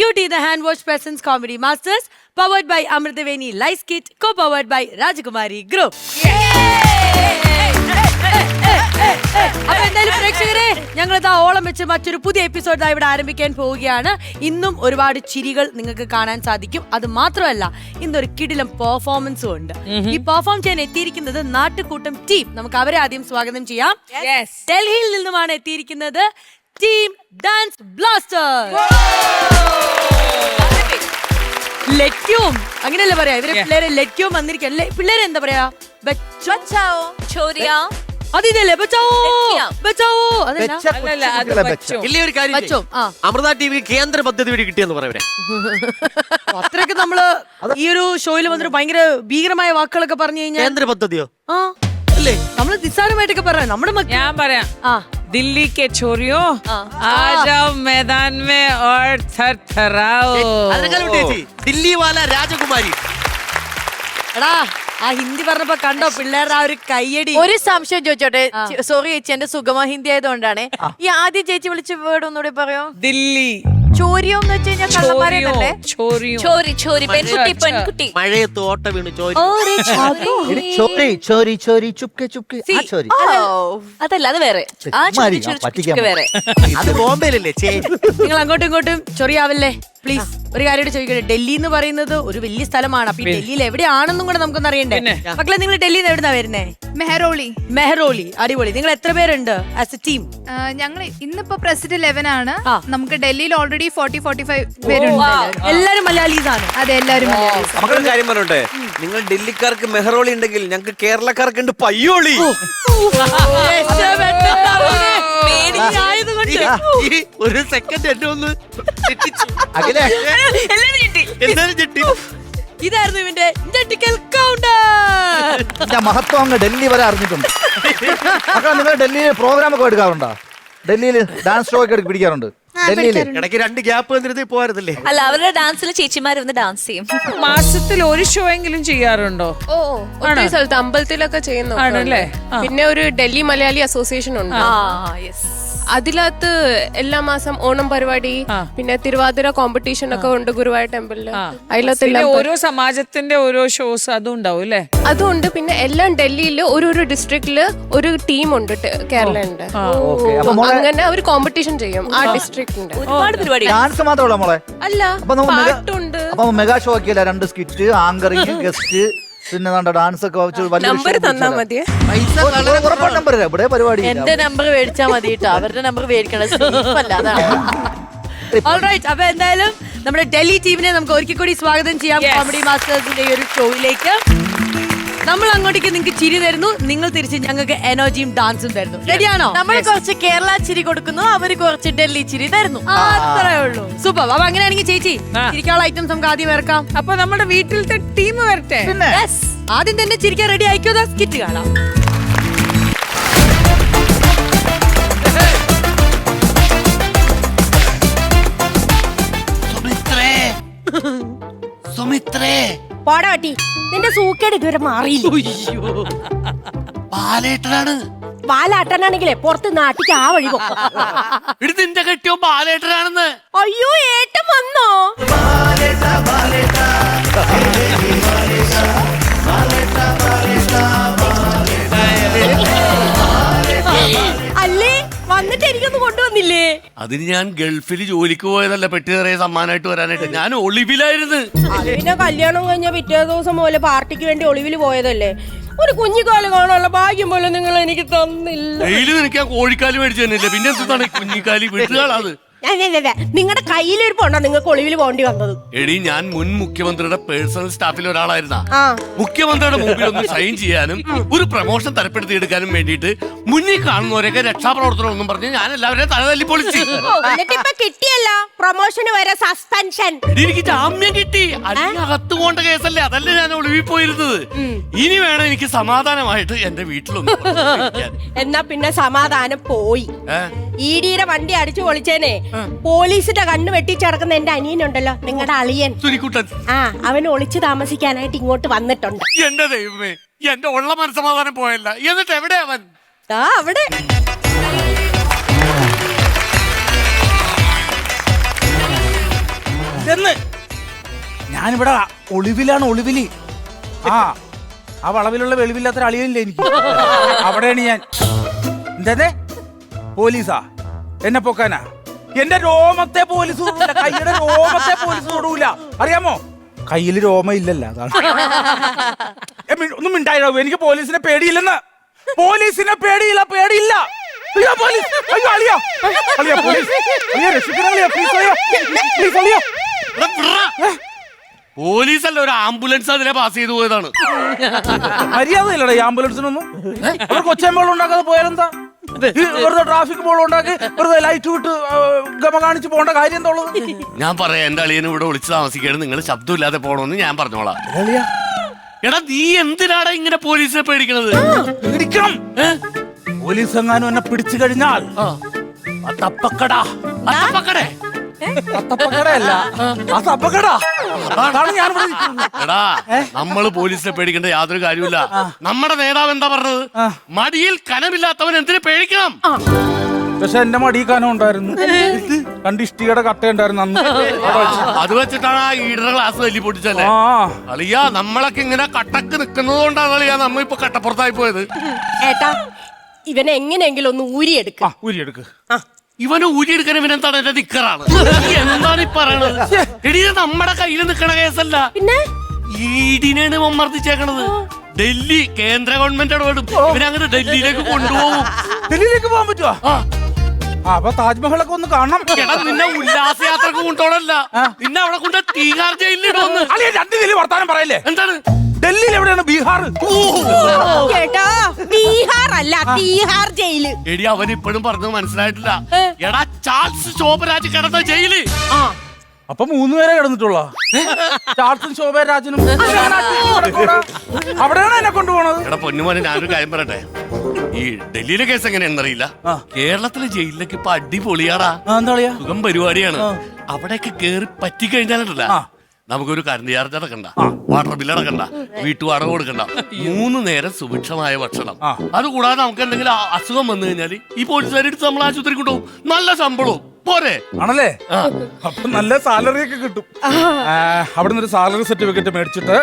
Beauty the Hand Wash Presents Comedy Masters, powered by Amritaveni Lice Kit, co-powered by Rajakumari Group. അപ്പൊ എന്തായാലും പ്രേക്ഷകരെ, ഞങ്ങളിതാ ഓളം വെച്ച് മറ്റൊരു പുതിയ എപ്പിസോഡ് ഇവിടെ ആരംഭിക്കാൻ പോവുകയാണ്. ഇന്നും ഒരുപാട് ചിരികൾ നിങ്ങൾക്ക് കാണാൻ സാധിക്കും. അത് മാത്രമല്ല, ഇന്നൊരു കിടിലം പെർഫോമൻസും ഉണ്ട്. ഈ പെർഫോം ചെയ്യാൻ എത്തിയിരിക്കുന്നത് നാട്ടുകൂട്ടം ടീം. നമുക്ക് അവരെ ആദ്യം സ്വാഗതം ചെയ്യാം. ഡൽഹിയിൽ നിന്നുമാണ് എത്തിയിരിക്കുന്നത് ടീം ഡാൻസ് ബ്ലാസ്റ്റേഴ്സ്. ലറ്റ്യൂം അങ്ങനെയല്ലേ പറയാ, ഇവരെ പിള്ളേരെ ലറ്റ്യൂം വന്നിരിക്കല്ലേ. പിള്ളേരെ എന്താ പറയാ, അതിതല്ലേ അമൃത ടി വി കേന്ദ്ര പദ്ധതി വഴി കിട്ടിയെന്ന് പറയാം. അത്രയൊക്കെ നമ്മള് ഈ ഒരു ഷോയിൽ വന്നിട്ട് ഭയങ്കര ഭീകരമായ വാക്കുകളൊക്കെ പറഞ്ഞു കഴിഞ്ഞാൽ കേന്ദ്ര പദ്ധതിയോ അല്ലേ, നമ്മള് നിസ്സാരമായിട്ടൊക്കെ പറയാം. നമ്മുടെ ഞാൻ പറയാം, दिल्ली के छोरियों आ जाओ मैदान में और थरथराओ. ദില്ലി വാല രാജകുമാരി. എടാ, ആ ഹിന്ദി പറഞ്ഞപ്പോ കണ്ടോ പിള്ളേരുടെ ആ ഒരു കയ്യടി. ഒരു സംശയം ചോദിച്ചോട്ടെ, സോറി ചേച്ചി, എന്റെ സുഗമ ഹിന്ദി ആയതുകൊണ്ടാണ്. ഈ ആദ്യം ചേച്ചി വിളിച്ച വേർഡ് ഒന്നുകൂടി പറയോ? ദില്ലി ചോരിയോ എന്ന് വെച്ച് കഴിഞ്ഞാൽ കള്ളന്മാരെന്നല്ലേ? മഴയത്ത് ഓട്ട വീണ് ചോരി. അതല്ല, അത് വേറെ. അത് ബോംബെയിലല്ലേ? നിങ്ങൾ അങ്ങോട്ടും ഇങ്ങോട്ടും ചൊറിയാവല്ലേ പ്ലീസ്. ഒരു കാര്യം ചോദിക്കട്ടെ, ഡൽഹി എന്ന് പറയുന്നത് ഒരു വലിയ സ്ഥലമാണ്. അപ്പൊ ഡൽഹിയിൽ എവിടെയാണെന്നും കൂടെ നമുക്കൊന്ന് അറിയണ്ടേ. മക്കളെ, നിങ്ങൾ ഡൽഹിയിൽ നിന്ന് എവിടുന്നാ വരുന്നേ? മെഹ്റോളി. അടിപൊളി. നിങ്ങൾ എത്ര പേരുണ്ട് ആസ് എ ടീം? ഞങ്ങൾ ഇന്നിപ്പോ പ്രസിഡന്റ് 11 ആണ്. നമുക്ക് ഡൽഹിയിൽ ഓൾറെഡി 40-45 പേരുണ്ട്. എല്ലാരും മലയാളീസ് ആണ്. അതെ, എല്ലാരും മക്കളൊരു കാര്യം പറഞ്ഞോട്ടെ, നിങ്ങൾ ഡൽഹിക്കാർക്ക് മെഹ്റോളി ഉണ്ടെങ്കിൽ ഞങ്ങൾക്ക് കേരളക്കാർക്ക് ഉണ്ട് പയ്യോളി. ഒരു സെക്കൻഡ് എന്നെ ഒന്ന് ഇതായിരുന്നു ഇവന്റെ കൗണ്ടർ. മഹത്വം അങ്ങ് ഡൽഹി വരെ അറിഞ്ഞിട്ടുണ്ട്. നിങ്ങൾ ഡൽഹിയിൽ പ്രോഗ്രാം ഒക്കെ എടുക്കാറുണ്ടോ? ഡൽഹിയിൽ ഡാൻസ് ഷോ ഒക്കെ പിടിക്കാറുണ്ട്? ഇടയ്ക്ക് 2 ഗ്യാപ്പ് വന്നിരുന്നേ പോരുന്നില്ലേ? അല്ല, അവരുടെ ഡാൻസിൽ ചേച്ചിമാർ വന്ന് ഡാൻസ് ചെയ്യും. മാസത്തിൽ ഒരു ഷോ എങ്കിലും ചെയ്യാറുണ്ടോ? ഒത്തിരി സ്ഥലത്ത് അമ്പലത്തിലൊക്കെ ചെയ്യുന്നു. പിന്നെ ഒരു ഡൽഹി മലയാളി അസോസിയേഷൻ ഉണ്ട്. അതിനകത്ത് എല്ലാ മാസം ഓണം പരിപാടി, പിന്നെ തിരുവാതിര കോമ്പറ്റീഷൻ ഒക്കെ ഉണ്ട് ഗുരുവായൂർ ടെമ്പിളില്. അതിലത്തെ ഓരോ സമാജത്തിന്റെ ഓരോ ഷോസ് അതും ഉണ്ടാവും അല്ലേ? അതുണ്ട്. പിന്നെ എല്ലാം ഡൽഹിയില് ഒരു ഡിസ്ട്രിക്റ്റില് ഒരു ടീം ഉണ്ട്, കേരളന്റെ. അങ്ങനെ അവർ കോമ്പറ്റീഷൻ ചെയ്യും ആ ഡിസ്ട്രിക്റ്റിന്റെ. ഒരുപാട് പരിപാടി. ഡാൻസ് മാത്രമല്ല മോളെ, അല്ല, പാട്ടുണ്ട്. അപ്പൊ മെഗാ ഷോ ഒക്കെ 2 സ്കിറ്റ്, ആങ്കറിങ്, ഗസ്റ്റ്, പിന്നെ ഡാൻസ് ഒക്കെ നമ്പർ തന്നാ മതിയെ. ഇവിടെ പരിപാടി എന്റെ നമ്പർ മേടിച്ചാ മതി കേട്ടോ, അവരുടെ നമ്പർ മേടിക്കണം. അപ്പൊ എന്തായാലും നമ്മുടെ ഡൽഹി ടീമിനെ നമുക്ക് ഒരിക്കൽ കൂടി സ്വാഗതം ചെയ്യാം കോമഡി മാസ്റ്റേഴ്സിന്റെ ഈ ഒരു ഷോയിലേക്ക്. നമ്മൾ അങ്ങോട്ടേക്ക് നിങ്ങൾക്ക് ചിരി തരുന്നു, നിങ്ങൾ തിരിച്ച് ഞങ്ങൾക്ക് എനർജിയും ഡാൻസും തരുന്നു. റെഡിയാണോ? നമ്മൾ കുറച്ച് കേരള ചിരി കൊടുക്കുന്നു, അവര് കുറച്ച് ഡൽഹി ചിരി തരുന്നു. അത്രേ ഉള്ളൂ. സൂപ്പർ. അപ്പൊ അങ്ങനെയാണെങ്കിൽ ചേച്ചി ചിരിക്കാനുള്ള ഐറ്റംസ് നമുക്ക് ആദ്യം ഇറക്കാം. അപ്പൊ നമ്മുടെ വീട്ടിലത്തെ ടീം വരട്ടെ. ആദ്യം തന്നെ ചിരിക്കാൻ റെഡി ആയിക്കോ. സ്കിറ്റ് കാണാം. പോടാ പറ്റി, നിന്റെ സൂക്കേട് ഇതുവരെ മാറിയില്ല. ബാലേട്ടനാണ്. പാലാട്ടനാണെങ്കിലേ പുറത്ത് നാട്ടിക്ക് ആ വഴി നിന്റെ കെട്ടിയോ ബാലേട്ടനാണെന്ന്. അയ്യോ, ഏട്ടൻ വന്നോ? അല്ലേ, വന്നിട്ട് എനിക്കൊന്നും കൊണ്ടുവന്നില്ലേ? അതിന് ഞാൻ ഗൾഫിൽ ജോലിക്ക് പോയതല്ല, പെട്ടി നിറയെ സമ്മാനമായിട്ട് വരാനായിട്ട്. ഞാൻ ഒളിവിലായിരുന്നു. പിന്നെ കല്യാണം കഴിഞ്ഞ പിറ്റേ ദിവസം പോലെ പാർട്ടിക്ക് വേണ്ടി ഒളിവിൽ പോയതല്ലേ. ഒരു കുഞ്ഞിക്കാല് കാണാനുള്ള ഭാഗ്യം പോലെ നിങ്ങൾ എനിക്ക് തന്നില്ല. എനിക്ക് ആ കോഴിക്കാല് മേടിച്ചു തന്നില്ല. പിന്നെ എന്താണ് കുഞ്ഞിക്കാലി വീട്ടുകാളത്? നിങ്ങളുടെ കയ്യിലിരിപ്പുണ്ടോ നിങ്ങൾക്ക് ഒളിവിൽ പോകേണ്ടി വന്നത്? എടി, ഞാൻ മുൻ മുഖ്യമന്ത്രിയുടെ പേഴ്സണൽ സ്റ്റാഫിൽ ഒരാളായിരുന്ന. മുഖ്യമന്ത്രിയുടെ മുമ്പിൽ ഒന്ന് സൈൻ ചെയ്യാനും ഒരു പ്രൊമോഷൻ തരപ്പെടുത്തിയെടുക്കാനും വേണ്ടിയിട്ട് മുന്നിൽ കാണുന്നവരൊക്കെ രക്ഷാപ്രവർത്തനം ഒന്നും പറഞ്ഞ് ഞാൻ എല്ലാവരെയും തലതല്ലി പൊളിച്ചു. കിട്ടിയല്ല പ്രൊമോഷന് വരെ സസ്പെൻഷൻ. എനിക്ക് ജാമ്യം കിട്ടി. അകത്ത് പോകേണ്ട കേസല്ലേ, അതല്ലേ ഞാൻ ഒളിവിൽ പോയിരുന്നത്. ഇനി വേണം എനിക്ക് സമാധാനമായിട്ട് എന്റെ വീട്ടിലൊന്നും. എന്നാ പിന്നെ സമാധാനം പോയി. ഈടിയുടെ വണ്ടി അടിച്ചു പൊളിച്ചേനെ പോലീസിന്റെ കണ്ണ് വെട്ടിച്ചടക്കുന്ന എന്റെ അനിയനുണ്ടല്ലോ, നിങ്ങളുടെ അളിയൻ സുനിക്കുട്ടൻ. അവന് ഒളിച്ചു താമസിക്കാനായിട്ട് ഇങ്ങോട്ട് വന്നിട്ടുണ്ട്. എന്റെ ദൈവമേ, എന്റെ ഉള്ള മനസ്സമാധാനം പോയല്ല. എന്നിട്ട് എവിടെ അവൻ? അവിടെ എന്ന് ഞാനിവിടെ ഒളിവിലാണ്, ഒളിവില്. ആ വളവിലുള്ള വെളിവില്ലാത്ത അളിയല്ലേ എനിക്ക്. അവിടെയാണ് ഞാൻ. എന്താ പോലീസാ എന്നെ പൊക്കാനാ? എന്റെ രോമത്തെ പോലീസ് തൊടൂല, കൈയുടെ രോമത്തെ പോലീസ് തൊടൂല, അറിയാമോ? കയ്യില് രോമ ഇല്ലല്ല, അതാണ്. ഒന്നും മിണ്ടായിരോ, എനിക്ക് പോലീസിനെ പേടിയില്ലെന്ന്. പോലീസിനെ പേടിയില്ല, പേടിയില്ല. അയ്യോ പോലീസ്, അയ്യോ അളിയാ, അളിയാ പോലീസ്, അളിയാ രക്ഷിക്കണം, അളിയാ പ്ലീസ്, അളിയാ പ്ലീസ്, അളിയാ. പോലീസല്ല, ഒരു ആംബുലൻസ് അതിലെ പാസ് ചെയ്തു പോയതാണ്. മര്യാദയില്ലടാ ഈ ആംബുലൻസിനൊന്നും. അവർക്ക് ഒച്ചയമ്പോളം ഉണ്ടാക്കാതെ പോയാലെന്താ? വെറുതെ ട്രാഫിക് ബോൾ ഉണ്ടാക്കി വെറുതെ ലൈറ്റ് വിട്ട് ഗമ കാണിച്ച് പോകേണ്ട കാര്യം എന്താ ഉള്ളത്? ഞാൻ പറയാം, എന്റെ അളിയന് ഇവിടെ വിളിച്ച് താമസിക്കുകയാണ്, നിങ്ങൾ ശബ്ദമില്ലാതെ പോകണമെന്ന് ഞാൻ പറഞ്ഞോളാം. എടാ നീ എന്തിനാടാ ഇങ്ങനെ പോലീസിനെ പേടിക്കണത്? പേടിക്കണം. പോലീസ് എങ്ങാനും എന്നെ പിടിച്ചു കഴിഞ്ഞാൽ തപ്പക്കടാ. തപ്പക്കടയല്ല, തപ്പക്കടാ. അതാണ് ഞാൻ. എടാ നമ്മള് പോലീസിനെ പേടിക്കേണ്ട യാതൊരു കാര്യമില്ല. നമ്മുടെ നേതാവ് എന്താ പറഞ്ഞത്? മടിയിൽ കനമില്ലാത്തവൻ എന്തിനെ പേടിക്കണം? പക്ഷെ എന്റെ മടി കനം ഉണ്ടായിരുന്നു, രണ്ട് ഇഷ്ടികയുടെ കട്ട ഉണ്ടായിരുന്നു അന്ന്. അത് വെച്ചിട്ടാണ് ആ ഈടറ ക്ലാസ് തല്ലി പൊട്ടിച്ചല്ലേ? അളിയാ നമ്മളൊക്കെ ഇങ്ങനെ കട്ടക്ക് നിക്കുന്നത് കൊണ്ടാണ് അളിയാ നമ്മ ഇപ്പൊ കട്ടപ്പുറത്തായി പോയത്. ഏട്ടാ ഇവനെ എങ്ങനെയെങ്കിലും ഒന്ന് ഊരിയെടുക്ക. ഊരിയെടുക്ക്. ഇവന് ഊരിയെടുക്കാൻ ഇവനെന്താണ്? എന്റെ നിക്കറാണ്. എന്താണ് ഈ പറയണത്? എടീ നമ്മുടെ കയ്യിൽ നിക്കണ കേസല്ല, പിന്നെ ഈടിനാണ് മമ്മർദ്ദിച്ചേക്കണത്. ഡൽഹി കേന്ദ്ര ഗവൺമെന്റ് ഇടപെടും, ഇവനങ്ങനെ ഡൽഹിയിലേക്ക് കൊണ്ടുപോകും. ഡൽഹിയിലേക്ക് പോകാൻ പറ്റുവാ? അപ്പൊ താജ്മഹലൊക്കെ ഒന്ന് കാണണം. എടാ നിന്നെ ഉല്ലാസയാത്രക്ക് കൊണ്ടോടല്ല, നിന്നെ അവിടെ കൊണ്ട് തീഹാർ ജയിലിലിടുമെന്ന്. അല്ലെ രണ്ട് നില വർത്താനം പറയല്ലേ? എന്താണ് ഡൽഹിയിൽ എവിടെയാണ്? ബീഹാർ. ചേട്ടാ ബീഹാർ അല്ല, തീഹാർ ജയില്. എടി അവൻ ഇപ്പോഴും പറഞ്ഞത് മനസ്സിലായിട്ടില്ല. എടാ ചാൾസ് ശോഭരാജ് കിടന്ന ജയില്. അപ്പൊ 3 പേരെ കിടന്നിട്ടുള്ള ചാൾസും ശോഭരാജനും അവിടെയാണ് എന്നെ കൊണ്ടുപോണത്. എടാ പൊന്നുമോനെ ഞാനൊരു കാര്യം പറയട്ടെ, ഈ ഡൽഹിയിലെ കേസ് എങ്ങനെയാണെന്നറിയില്ല, കേരളത്തിലെ ജയിലിലൊക്കെ ഇപ്പൊ അടിപൊളിയാടാ. എന്താ പറയാ? സുഖം പരിപാടിയാണ്. അവിടെയൊക്കെ കേറി പറ്റിക്കഴിഞ്ഞാലല്ല നമുക്കൊരു കറണ്ട് ചാർജ് അടക്കണ്ട, വാട്ടർ ബില്ല് അടക്കണ്ട, വീട്ടുവാടക കൊടുക്കണ്ട, 3 നേരം സുഭിക്ഷമായ ഭക്ഷണം. അതുകൂടാതെ നമുക്ക് എന്തെങ്കിലും അസുഖം വന്നു കഴിഞ്ഞാൽ ഈ പോലീസുകാരെടുത്ത് നമ്മൾ ആശുപത്രി കൊണ്ടുപോകും. നല്ല ശമ്പളവും പോരെ? ആണല്ലേ? അപ്പൊ നല്ല സാലറി ഒക്കെ കിട്ടും. അവിടെ നിന്ന് ഒരു സാലറി സർട്ടിഫിക്കറ്റ് മേടിച്ചിട്ട്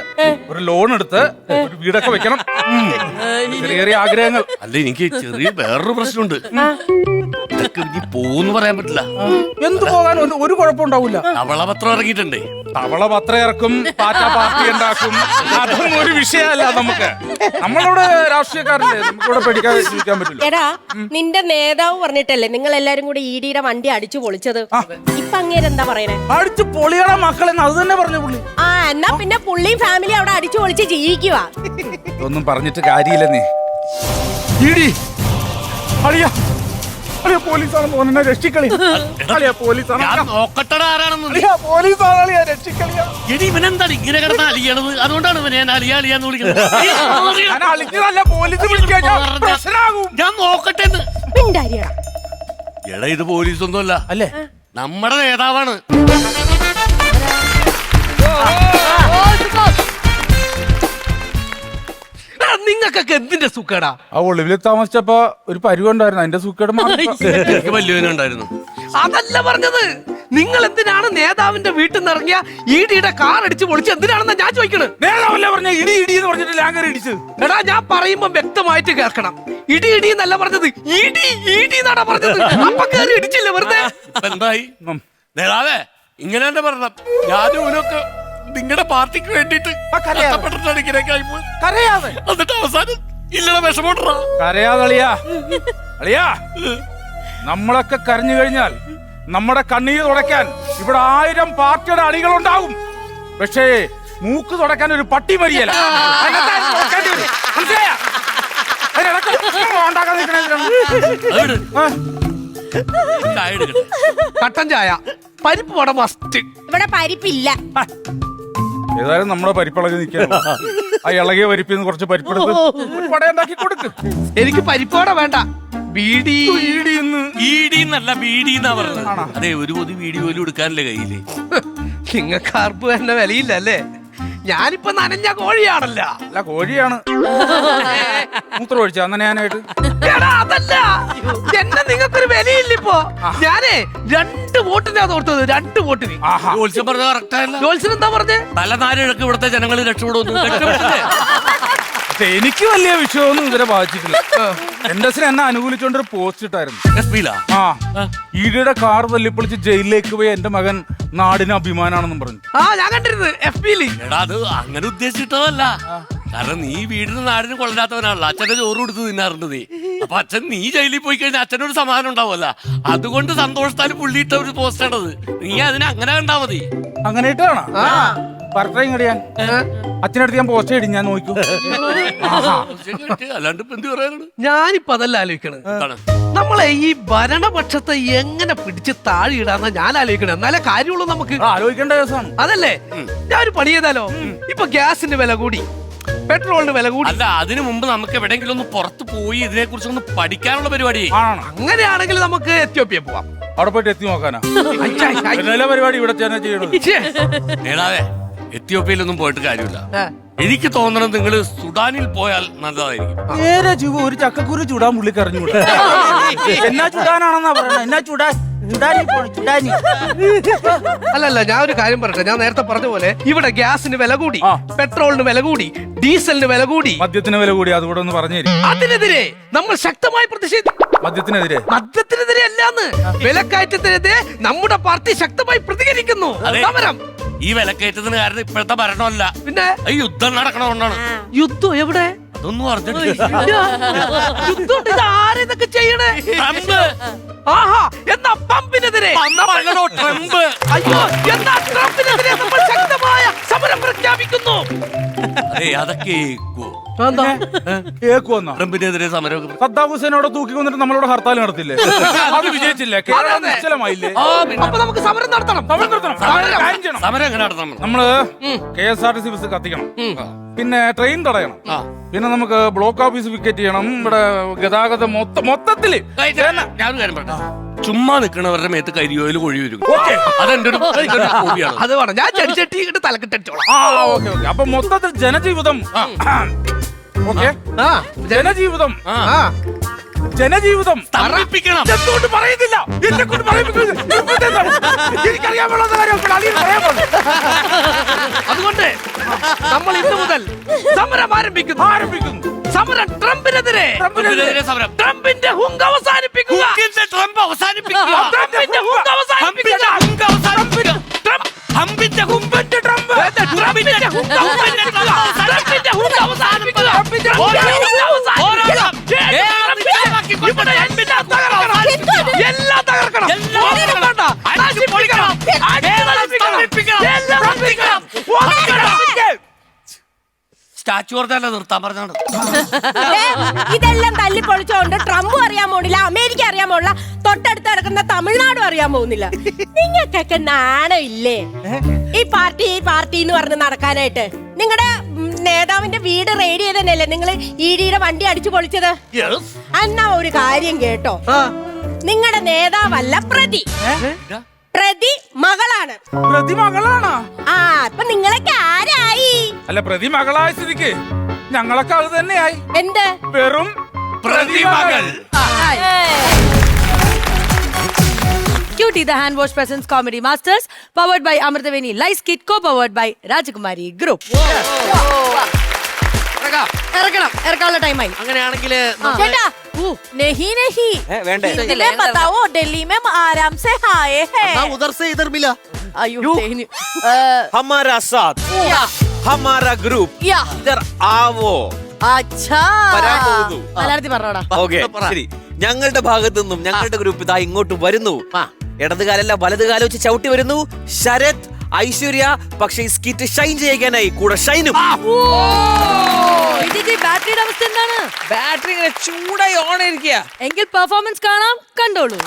ഒരു ലോൺ എടുത്ത് ഒരു വീടൊക്കെ വെക്കണം. ചെറിയ ചെറിയ ആഗ്രഹങ്ങൾ. അല്ല എനിക്ക് ചെറിയ വേറൊരു പ്രശ്നമുണ്ട്. ഇതൊക്കെ ഇനി പോന്ന് പറയാൻ പറ്റില്ല. എന്ത് പോകാൻ? ഒരു കുഴപ്പമുണ്ടാവില്ല. തവളപത്രം ഇറങ്ങിയിട്ടുണ്ടേ. തവള പത്രം ഇറക്കും, പാറ്റ പാർട്ടി ഉണ്ടാക്കും, അതൊന്നും ഒരു വിഷയമല്ല നമുക്ക്. നമ്മളിവിടെ രാഷ്ട്രീയക്കാരല്ലേ, നമുക്കിവിടെ പേടിക്കാതെ ജീവിക്കാൻ പറ്റില്ല. എടാ നിന്റെ നേതാവ് പറഞ്ഞിട്ടല്ലേ നിങ്ങൾ എല്ലാരും കൂടി ഈടിയുടെ വണ്ടി അടിച്ചു പൊളിച്ചത്? ഇപ്പൊ അങ്ങേരെന്താ പറയണേ? അടിച്ചു പൊളിയുടെ മക്കളെന്ന് അത് തന്നെ പറഞ്ഞു പുള്ളി. എന്നാ പിന്നെ പുള്ളിയും ഫാമിലി അവിടെ അടിച്ചു പൊളിച്ച് ജീവിക്കുക. ഒന്നും പറഞ്ഞിട്ട് കാര്യമില്ലെന്നേ. പോലീസാണെന്ന് തോന്നുന്ന രക്ഷിക്കളി. എടി ഇവനെന്താണ് ഇങ്ങനെ കിടന്ന് അലിയണത്? അതുകൊണ്ടാണ് ഇവനെ ഞാൻ അലിയാന്ന് വിളിക്കുന്നത്. ഞാൻ നോക്കട്ടെ. എടാ ഇത് പോലീസൊന്നുമല്ല, അല്ലേ? നമ്മുടെ നേതാവാണ്. നിങ്ങൾക്കൊക്കെ എന്തിന്റെ സുഖടാ? ആ ഒളിവിൽ താമസിച്ചപ്പോ ഒരു പരിവുണ്ടായിരുന്നു, അതിന്റെ സുഖേട് എനിക്ക് വലിയവനുണ്ടായിരുന്നു. അതല്ല പറഞ്ഞത്, നിങ്ങൾ എന്തിനാണ് നേതാവിന്റെ വീട്ടിൽ നിന്ന് ഇറങ്ങിയ ഇഡിയുടെ കാർ അടിച്ച് പൊളിച്ച് എന്തിനാണെന്നാ ഞാൻ ചോദിക്കണത്. നേതാവല്ലേ പറഞ്ഞ ഇടി ഇടി എന്ന് പറഞ്ഞിട്ട് ലാങ്കർ ഇടിച്ച്. എടാ ഞാൻ പറയുമ്പോ വ്യക്തമായിട്ട് കേൾക്കണം. ഇടി ഇടി എന്നല്ല പറഞ്ഞത്, ഇടി ഇടി എന്നാണ് പറഞ്ഞത്. അപ്പൊ കയറി ഇടിച്ചില്ലേ വെറുതെ? എന്തായി നേതാവേ? ഇങ്ങനെ തന്നെ പറഞ്ഞ ഞാനും ഇവനൊക്കെ നിങ്ങളുടെ പാർട്ടിക്ക് വേണ്ടിട്ട് കഷ്ടപ്പെട്ടിട്ടാണ് ഇങ്ങനെയൊക്കെ ആയിപ്പോയി. കരയാതെ എന്നിട്ട് അവസാനം ഇല്ലട വിഷമോട്ടാ. കരയാതളിയാ അളിയാ, നമ്മളൊക്കെ കരഞ്ഞു കഴിഞ്ഞാൽ നമ്മുടെ കണ്ണീര് തുടയ്ക്കാൻ ഇവിടെ 1000 പാർട്ടിയുടെ അണികളുണ്ടാവും. പക്ഷേ മൂക്ക് തുടയ്ക്കാൻ ഒരു പട്ടി മരിയല്ല. കട്ടൻ ചായ, പരിപ്പ് വട മസ്റ്റ്. ഇവിടെ പരിപ്പില്ല. ഏതായാലും നമ്മുടെ പരിപ്പിളകി നിൽക്കാൻ ആ ഇളകിയ പരിപ്പിൽ നിന്ന് കുറച്ച് പരിപ്പെടുത്ത് വടയുണ്ടാക്കി കൊടുക്ക്. എനിക്ക് പരിപ്പ് വട വേണ്ട, ബീഡി. ഈടിന്നല്ല ബീഡിന്നാ പറഞ്ഞത്. അതെ ഒരു പൊതി ബീഡി പോലും എടുക്കാനില്ല കയ്യില്. നിങ്ങൾക്ക് ആർപ്പ് തന്നെ വിലയില്ല അല്ലേ? ഞാനിപ്പോ നനഞ്ഞ കോഴിയാണല്ല. അല്ല കോഴിയാണ്. മൂത്രം ഒഴിച്ച അന്നനാനായിട്ട്. എടാ, അതല്ല എന്നെ നിങ്ങൾക്കൊരു വിലയില്ലിപ്പോ. ഞാനേ 2 വോട്ടിനാ തോർത്തത്, 2 വോട്ടിന്. ജോത്സ്യം പറഞ്ഞത് കറക്റ്റ് ആയല്ല. ജോത്സ്യൻ എന്താ പറഞ്ഞേ? തലനാരിഴക്ക് ഇവിടുത്തെ ജനങ്ങൾ രക്ഷപ്പെടുന്നു. രക്ഷപ്പെട്ടില്ലേ? പക്ഷെ എനിക്ക് വലിയ വിഷയമൊന്നും ഇതുവരെ ബാധിച്ചിട്ടില്ല. എന്റെ അച്ഛൻ എന്നെ അനുകൂലിച്ചോണ്ടൊരു പോസ്റ്റ് ഇട്ടായിരുന്നു. SP ലാ? ആ, ഈടിയുടെ കാർ തല്ലിപ്പൊളിച്ച് ജയിലിലേക്ക് പോയി എന്റെ മകൻ നാടിന് അഭിമാനാണെന്നും പറഞ്ഞു. ഞാൻ കണ്ടിരുന്നു FB-ല്. എടാ, അത് അങ്ങനെ ഉദ്ദേശിച്ചിട്ടതല്ല. കാരണം നീ വീടിന് നാടിന് കൊള്ളാത്തവനാണല്ലോ. അച്ഛന്റെ ചോറ് കൊടുത്ത് തിന്നാറുണ്ട് നീ. അപ്പൊ അച്ഛൻ നീ ജയിലിൽ പോയി കഴിഞ്ഞാൽ അച്ഛനൊരു സമാധാനം ഉണ്ടാവുമല്ല. അതുകൊണ്ട് സന്തോഷത്താൽ പുള്ളിയിട്ട ഒരു പോസ്റ്റ് ആണത്. നീ അതിനെ അങ്ങനെ കണ്ടാ മതി. അങ്ങനെ ഇട്ടാണോ? പറഞ്ഞിങ്ങടിയാൻ അച്ഛനടുത്ത് ഞാൻ പോസ്റ്റ് ഇടി, ഞാൻ നോക്കൂ. അല്ലാണ്ട് ഇപ്പൊ എന്ത് പറയാനാണ്? ഞാനിപ്പോ അതല്ല ആലോചിക്കണത്. നമ്മളെ ഈ ഭരണപക്ഷത്തെ എങ്ങനെ പിടിച്ച് താഴെയിടാന്ന ഞാൻ ആലോചിക്കണേ. എന്നാലേ കാര്യമുള്ളൂ നമുക്ക്. ആലോചിക്കേണ്ട കേസാണ്. അതല്ലേ, ഞാനൊരു പണി ചെയ്താലോ? ഇപ്പൊ ഗ്യാസിന്റെ വില കൂടി, പെട്രോളിന്റെ വില കൂടി. അല്ല, അതിനു മുമ്പ് നമുക്ക് എവിടെയെങ്കിലും ഒന്ന് പുറത്ത് പോയി ഇതിനെ കുറിച്ച് ഒന്ന് പഠിക്കാനുള്ള പരിപാടി. അങ്ങനെയാണെങ്കിൽ നമുക്ക് എത്യോപ്യ പോവാം. അവിടെ പോയിട്ട് എത്തി നോക്കാനാ എല്ലാ പരിപാടി ഇവിടെ തന്നെ ചെയ്യണത്. നേടാവേ, എത്യോപ്യയിലൊന്നും പോയിട്ട് കാര്യമില്ല. എനിക്ക് തോന്നണം നിങ്ങൾ സുഡാനിൽ പോയാൽ നല്ലതായിരിക്കും. നേരെ ചുവ ഒരു ചക്കക്കുരു ചുടാൻ പുള്ളിക്ക് അറിഞ്ഞു. എന്നാ ചുടാനാണെന്നാ പറയണ. എന്നാ ചുടാൻ അല്ലല്ല, ഞാൻ ഒരു കാര്യം പറയട്ടെ. ഞാൻ നേരത്തെ പറഞ്ഞ പോലെ ഇവിടെ ഗ്യാസിന് വില കൂടി, പെട്രോളിന് വില കൂടി, ഡീസലിന് വില കൂടി, മദ്യത്തിന് വില കൂടി. അതുകൂടെ ഒന്ന് പറഞ്ഞു തരും. അതിനെതിരെ നമ്മൾ ശക്തമായി പ്രതിഷേധിക്കും. മദ്യത്തിനെതിരെ അല്ലാന്ന്, വിലക്കയറ്റത്തിനെതിരെ നമ്മുടെ പാർട്ടി ശക്തമായി പ്രതികരിക്കുന്നു. സമരം. ഈ വിലക്കയറ്റത്തിന് കാരണം ഇപ്പോഴത്തെ ഭരണമല്ല, പിന്നെ ഈ യുദ്ധം നടക്കണോണ്ടാണ്. യുദ്ധം എവിടെ? അതൊന്നും അറിഞ്ഞിട്ടില്ല. യുദ്ധം ആരെന്നൊക്കെ ചെയ്യണേ? ആഹാ, എന്നാ പമ്പിനെതിരെ, ട്രംപ്. അയ്യോ, എന്നാ ട്രംപിനെതിരെ നമ്മൾ ശക്തമായ സമരം പ്രഖ്യാപിക്കുന്നു. അതൊക്കെ ട്രംപിനെതിരെ സമരം. സദ്ദാം ഹുസൈനോടെ തൂക്കി കൊന്നിട്ട് നമ്മളോട് ഹർത്താൽ നടത്തില്ലേ? അത് വിജയിച്ചില്ലേ? നിശ്ചലമായില്ലേ? അപ്പൊ നമുക്ക് സമരം നടത്തണം. സമരം എങ്ങനെ നടത്തണം? നമ്മള് KSRTC ബസ് കത്തിക്കണം, പിന്നെ ട്രെയിൻ തടയണം, പിന്നെ നമുക്ക് ബ്ലോക്ക് ഓഫീസ് വിക്കറ്റ് ചെയ്യണം. ഇവിടെ ഗതാഗതം മൊത്തത്തില്. ഞാനൊരു കാര്യം പറയട്ടെ, ചുമ്മാ നിൽക്കണവരുടെ മേത്ത് കരിയോയിൽ കൊഴി വരും. അതെന്റെ ഒരു ഹോബിയാണ്. അത് വേണം. ഞാൻ ചെടിച്ചട്ടി ഇട്ട് തലക്കിട്ടോളാം. അപ്പൊ മൊത്തത്തിൽ ജനജീവിതം. ഓക്കെ, ജനജീവിതം സ്തംഭിപ്പിക്കണം. എന്തുകൊണ്ട് പറയുന്നില്ല? എന്നെക്കൊണ്ട് എനിക്കറിയാമുള്ള കാര്യം അതുകൊണ്ട് നമ്മൾ ഇന്ന് മുതൽ സമരം ആരംഭിക്കുന്നു. സമരം ട്രംപിനെതിരെ. സമരം. ട്രംപിന്റെ ഹുങ്ക് അവസാനിപ്പിക്കുക. ട്രംപ് അവസാനിപ്പിക്കുക. ട്രംപിന്റെ ഹുങ്ക് അവസാനിപ്പിക്കുക. ഹമ്പിന്റെ ഹുമ്പിന്റെ ട്രംപ്. ട്രംപിന്റെ ഹുങ്ക് അവസാനിപ്പിക്കുക. ട്രംപിന്റെ ഹുങ്ക് അവസാനിപ്പിക്കുക. എല്ലാം തകർക്കണം. സ്റ്റാച്ചു ഓർത്തല്ല നിർത്താൻ പറഞ്ഞാണ്. ഇതെല്ലാം തല്ലി പൊളിച്ചോണ്ട് ട്രംപും അറിയാൻ പോണില്ല, അമേരിക്ക അറിയാൻ പോണില്ല, തൊട്ടടുത്ത് കിടക്കുന്ന തമിഴ്നാടും അറിയാൻ പോകുന്നില്ല. നിങ്ങൾക്കൊക്കെ നാണം ഇല്ലേ ഈ പാർട്ടി എന്ന് പറഞ്ഞ് നടക്കാനായിട്ട്? നിങ്ങളുടെ നേതാവിന്റെ വീട് റെയ്ഡ് ചെയ്തതന്നെയല്ലേ നിങ്ങൾ ED-യുടെ വണ്ടി അടിച്ചു പൊളിച്ചത്? എന്നാ ഒരു കാര്യം കേട്ടോ, നിങ്ങളുടെ നേതാവല്ല പ്രതി മകളാണ്. പ്രതി മകളാണോ? ആ, അപ്പൊ നിങ്ങളൊക്കെ ആരായി? അല്ല, പ്രതി മകളായ സ്ഥിതിക്ക് ഞങ്ങളൊക്കെ അത് തന്നെയായി. എന്ത്? വെറും പ്രതിമകൾ. Cutie, the hand wash presents Comedy Masters, powered by Amrtaveni Lice Kit, co-powered by Rajakumari Group. ഇറക്കാനുള്ള ടൈമായി. അങ്ങനെയാണെങ്കിൽ ചേട്ടാ, नहीं ഇതിലെ बताओ दिल्ली में आराम से आए हैं उधर से इधर मिला हमारा साथ हमारा ग्रुप इधर आओ മലയാളത്തിൽ പറഞ്ഞോടാ. ഓക്കെ, ശരി. ഞങ്ങളുടെ ഭാഗത്തു നിന്നും ഞങ്ങളുടെ ഗ്രൂപ്പ് ഇതാ ഇങ്ങോട്ട് വരുന്നു. ഇടതുകാലല്ല വലതുകാലം വെച്ച് ചവിട്ടി വരുന്നു ശരത്, ഐശ്വര്യ. പക്ഷെ ഈ സ്കിറ്റ് ഷൈൻ ചെയ്യിക്കാനായി കൂടെ ഷൈനും. ബാറ്ററിയുടെ അവസ്ഥ എന്താണ്? ബാറ്ററി ഇങ്ങനെ ചൂടായി ഓൺ ഇരിക്കുക. എങ്കിൽ പെർഫോമൻസ് കാണാം, കണ്ടോളൂ.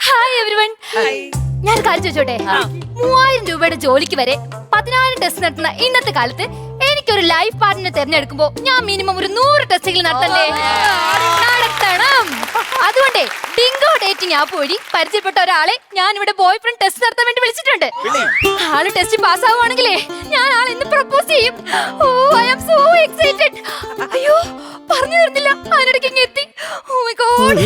Hi everyone. ഞാൻ കാര്യം ചോദിച്ചോട്ടെ, 3000 രൂപയുടെ ജോലിക്ക് വരെ 10,000 ടെസ്റ്റ് നടത്തുന്ന ഇന്നത്തെ കാലത്ത് എനിക്കൊരു ലൈഫ് പാർട്ട്ണറെ തിരഞ്ഞെടുക്കുമ്പോ ഞാൻ മിനിമം ഒരു 100 ടെസ്റ്റുകൾ നടത്തണ്ടേ? നടത്തണം. അതുകൊണ്ടേ ഡിങ്കോ ഡേറ്റിംഗ് ആപ്പ് വഴി പരിചയപ്പെട്ട ഒരാളെ ഞാൻ ഇവിടെ ബോയ് ഫ്രണ്ട് ടെസ്റ്റ് നടത്താൻ വേണ്ടി വിളിച്ചിട്ടുണ്ട്. ആള് ടെസ്റ്റ് പാസ്സാവുകയാണെങ്കിലേ ഞാൻ ആളെ ഇന്ന് പ്രപ്പോസ് ചെയ്യും. Oh I am so excited. അയ്യോ പറഞ്ഞു തരുന്നില്ല, അതിനിടയ്ക്ക് ഇങ്ങ് എത്തി. Oh my God.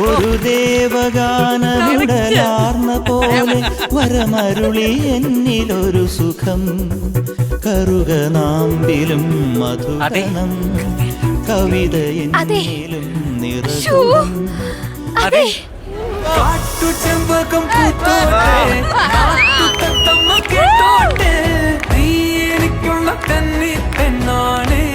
ഒരു ദേവഗാനമുടലാർന്ന പോലെ വരമരുളി എന്നിലൊരു സുഖം കറുക നാമ്പിലും മധുരം കവിത എന്നിലും നിറസുഖം. അതെ കാട്ടുചെമ്പകം പൂത്തോട്ടെ കാട്ടുതത്തമ്മ കേട്ടോട്ടെ നീ എനിക്കുള്ള കന്നി പെണ്ണാണേ.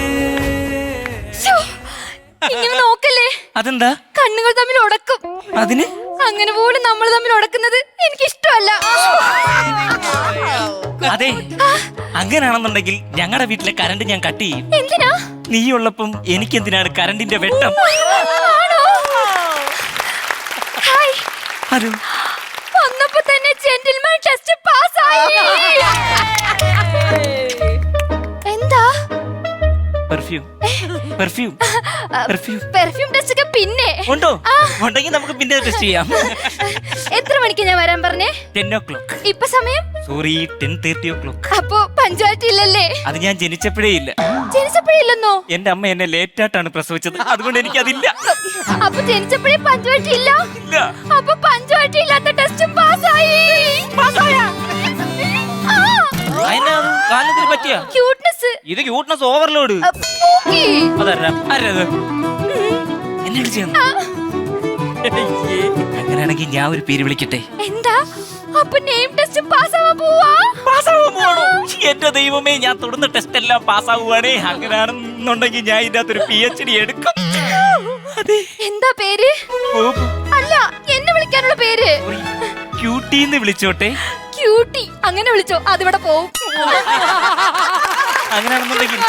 ഇങ്ങനെ നോക്കല്ലേ. അതെന്താ? കണ്ണുകൾ തമ്മിൽ ഉടക്കും. അതിന് അങ്ങനെ പോലും നമ്മൾ തമ്മിൽ ഉടക്കുന്നത് എനിക്ക് ഇഷ്ടമല്ല. അതെ, അങ്ങനെയാണെന്നുണ്ടെങ്കിൽ ഞങ്ങളുടെ വീട്ടിലെ കറണ്ട് ഞാൻ കട്ട് ചെയ്യും. എന്തിനാ? നീ ഉള്ളപ്പം എനിക്ക് എന്തിനാണ് കറണ്ടിന്റെ വെട്ടം? ആണോ? ഹായ്. അത് വന്നപ്പോ തന്നെ ജെന്റിൽമാൻ ടെസ്റ്റ് പാസ്സായി. എന്താ? Perfume perfume perfume perfume test ഒക്കെ പിന്നെ ഉണ്ടോ? ഉണ്ടെങ്കിൽ നമുക്ക് പിന്നെ ടെസ്റ്റ് ചെയ്യാം. എത്ര മണിക്ക് ഞാൻ വരാൻ പറഞ്ഞേ? 10 o'clock. ഇപ്പൊ സമയം? Sorry, 10:30 o'clock. അപ്പൊ പഞ്ചായത്ത് ഇല്ലല്ലേ? അത് ഞാൻ ജനിച്ചപ്പോഴേ ഇല്ല. ജനിച്ചപ്പോഴേ ഇല്ലെന്നോ? എന്റെ അമ്മ എന്നെ ലേറ്റ് ആയിട്ടാണ് പ്രസവിച്ചത്, അതുകൊണ്ട് എനിക്ക് അതില്ല. അപ്പൊ ജനിച്ചപ്പോഴേ പഞ്ചായത്ത് ഇല്ല? ഇല്ല. അപ്പൊ പഞ്ചായത്ത് ഇല്ലാത്ത ടെസ്റ്റും പാസ്സായി. കാലത്തിന് പറ്റിയ ക്യൂട്ട്നെസ്. ഇത് ക്യൂട്ട്നെസ് ഓവർലോഡ്. അതല്ല ആരത് എന്നോട് ചെയ്യുന്നു. അങ്ങനെയാണെങ്കിൽ ഞാൻ ഒരു പേര് വിളിക്കട്ടെ. എന്താ? അപ്പൊ നെയിം ടെസ്റ്റ് പാസ്സാവാൻ പോവാ? എന്റെ ദൈവമേ, ഞാൻ തൊടുന്ന ടെസ്റ്റ് എല്ലാം പാസ്സാവുകയാണേ. അങ്ങനെയാണെന്നുണ്ടെങ്കിൽ ഞാൻ ഇതിനകത്തൊരു PhD എടുക്കും. എന്താ പേര്? അല്ല, എന്നെ വിളിക്കാനുള്ള പേര് ക്യൂട്ടിന്ന് വിളിച്ചോട്ടെ. ക്യൂട്ടി അങ്ങനെ വിളിച്ചോ, അതിവിടെ പോവും. അങ്ങനെയാണെന്നുണ്ടെങ്കിൽ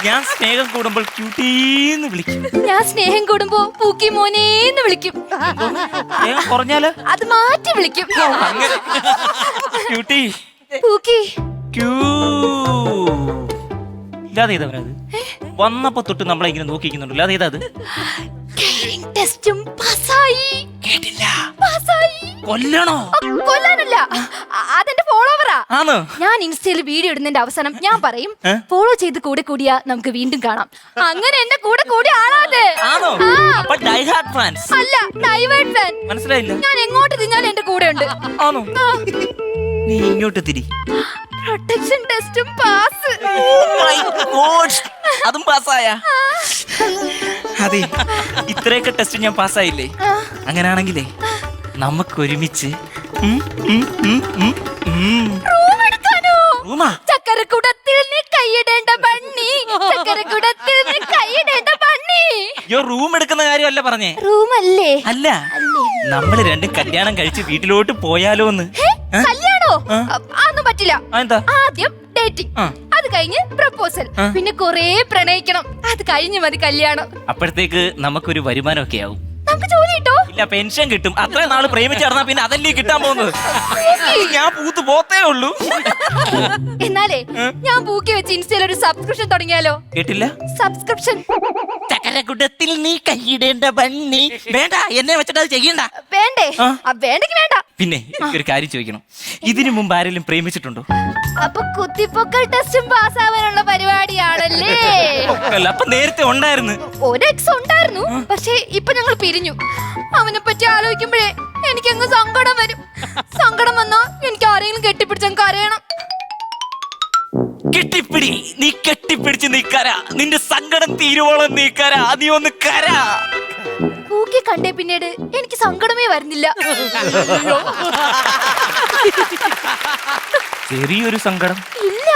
ഞാൻ സ്നേഹം കൂടുമ്പോൾ ക്യൂട്ടീന്ന് വിളിക്കും. ഞാൻ സ്നേഹം കൂടുമ്പോ പൂക്കി മോനേന്ന് വിളിക്കും. സ്നേഹം കുറഞ്ഞാല് അത് മാറ്റി വിളിക്കും. അങ്ങനെ ക്യൂട്ടി പൂക്കി ക്യൂ ഇല്ലാതെ ഇതവരത് വന്നപ്പോ തൊട്ട് നമ്മളെ ഇങ്ങനെ നോക്കിക്കുന്നുണ്ടല്ലോ. അതേതാത്? ടെസ്റ്റും പാസ്സായി. കേട്ടില്ല. പാസ്സായി. കൊല്ലണോ? കൊല്ലാനല്ല, അതെന്റെ ഫോളോവറാ. ആണോ? ഞാൻ ഇൻസ്റ്റയിൽ വീഡിയോ ഇടുന്നതിന്റെ അവസാനം ഞാൻ പറയും ഫോളോ ചെയ്ത് കൂടെ കൂടിയാ നമുക്ക് വീണ്ടും കാണാം. അങ്ങനെ എന്റെ കൂടെ കൂടിയ ആളാത്. ആണോ? അപ്പോൾ ഡൈ ഹാർഡ് ഫാൻസ് അല്ല, ഡൈവേർഡ് ഫാൻ. മനസ്സിലായില്ല. ഞാൻ എങ്ങോട്ട് തിരിഞ്ഞാലും എന്റെ കൂടെ ഉണ്ട്. ആണോ? നീ ഇങ്ങോട്ട് തിരി. പ്രൊട്ടക്ഷൻ ടെസ്റ്റും പാസ്. അതും പാസ്സായ? അതെ, ഇത്രയൊക്കെ ടെസ്റ്റ് ഞാൻ പാസ്സായില്ലേ? അങ്ങനെയാണെങ്കിലേ നമുക്ക് ഒരുമിച്ച് ചക്കരക്കുടത്തിൽ നീ കൈയിടേണ്ട ബണ്ണി, ചക്കരക്കുടത്തിൽ നീ കൈയിടേണ്ട ബണ്ണി. റൂം എടുക്കുന്ന കാര്യമല്ല പറഞ്ഞേ. റൂമല്ലേ? അല്ല, നമ്മള് രണ്ടും കല്യാണം കഴിച്ച് വീട്ടിലോട്ട് പോയാലോന്ന്. കല്യാണോ? അതൊന്നും പറ്റില്ല. ആദ്യം ഡേറ്റിംഗ്, അത് കഴിഞ്ഞ് പ്രപ്പോസൽ, പിന്നെ കൊറേ പ്രണയിക്കണം, അത് കഴിഞ്ഞ് മതി കല്യാണം. അപ്പോഴത്തേക്ക് നമുക്കൊരു വരുമാനമൊക്കെ ആവും. നമുക്ക് ജോലി കിട്ടോ? ഇല്ല, പെൻഷൻ കിട്ടും. അത്ര നാള് പ്രേമിച്ച് നടന്നാ പിന്നെ അതല്ലേ കിട്ടാൻ പോകുന്നത്. ഞാൻ പൂത്ത് പോത്തേ ഉള്ളൂ. എന്നാലേ ഞാൻ പൂക്കി വെച്ച് ഇൻസ്റ്റയിൽ ഒരു സബ്സ്ക്രിപ്ഷൻ തുടങ്ങിയാലോ? കേട്ടില്ല. സബ്സ്ക്രിപ്ഷൻ. ചക്കരക്കുടത്തിൽ നീ കൈയിടേണ്ട ബണ്ണി. വേണ്ട, എന്നെ വെച്ചിട്ട് അത് ചെയ്യണ്ട. വേണ്ടേ? വേണ്ടെങ്കിൽ വേണ്ട. പിന്നെ ഒരു കാര്യം ചോദിക്കണം, ഇതിനു മുമ്പ് ആരെങ്കിലും പ്രേമിച്ചിട്ടുണ്ടോ? അപ്പൊ കുത്തിപ്പൊക്കൽ ടെസ്റ്റും പാസ്സാവാനുള്ള പരിപാടിയാണല്ലേ? അപ്പൊ നേരത്തെ ഉണ്ടായിരുന്നു. ഒരു എക്സ് ഉണ്ടായിരുന്നു, പക്ഷെ ഇപ്പൊ ഞങ്ങൾ പിരിഞ്ഞു. അവനെ പറ്റി ആലോചിക്കുമ്പോഴേ എനിക്കങ്ങ് സങ്കടം വരും. സങ്കടം വന്നാ എനിക്ക് ആരെങ്കിലും കെട്ടിപ്പിടിച്ചങ്ങ് കരയണം. കെട്ടിപ്പിടി, നീ കെട്ടിപ്പിടിച്ച് നീക്കാര. നിന്റെ സങ്കടം തീരുവോളം നീക്കാര. നീ ഒന്ന് കര. പൂക്കി കണ്ടേ പിന്നീട് എനിക്ക് സങ്കടമേ വരുന്നില്ല. ചെറിയൊരു സങ്കടം ഇല്ല.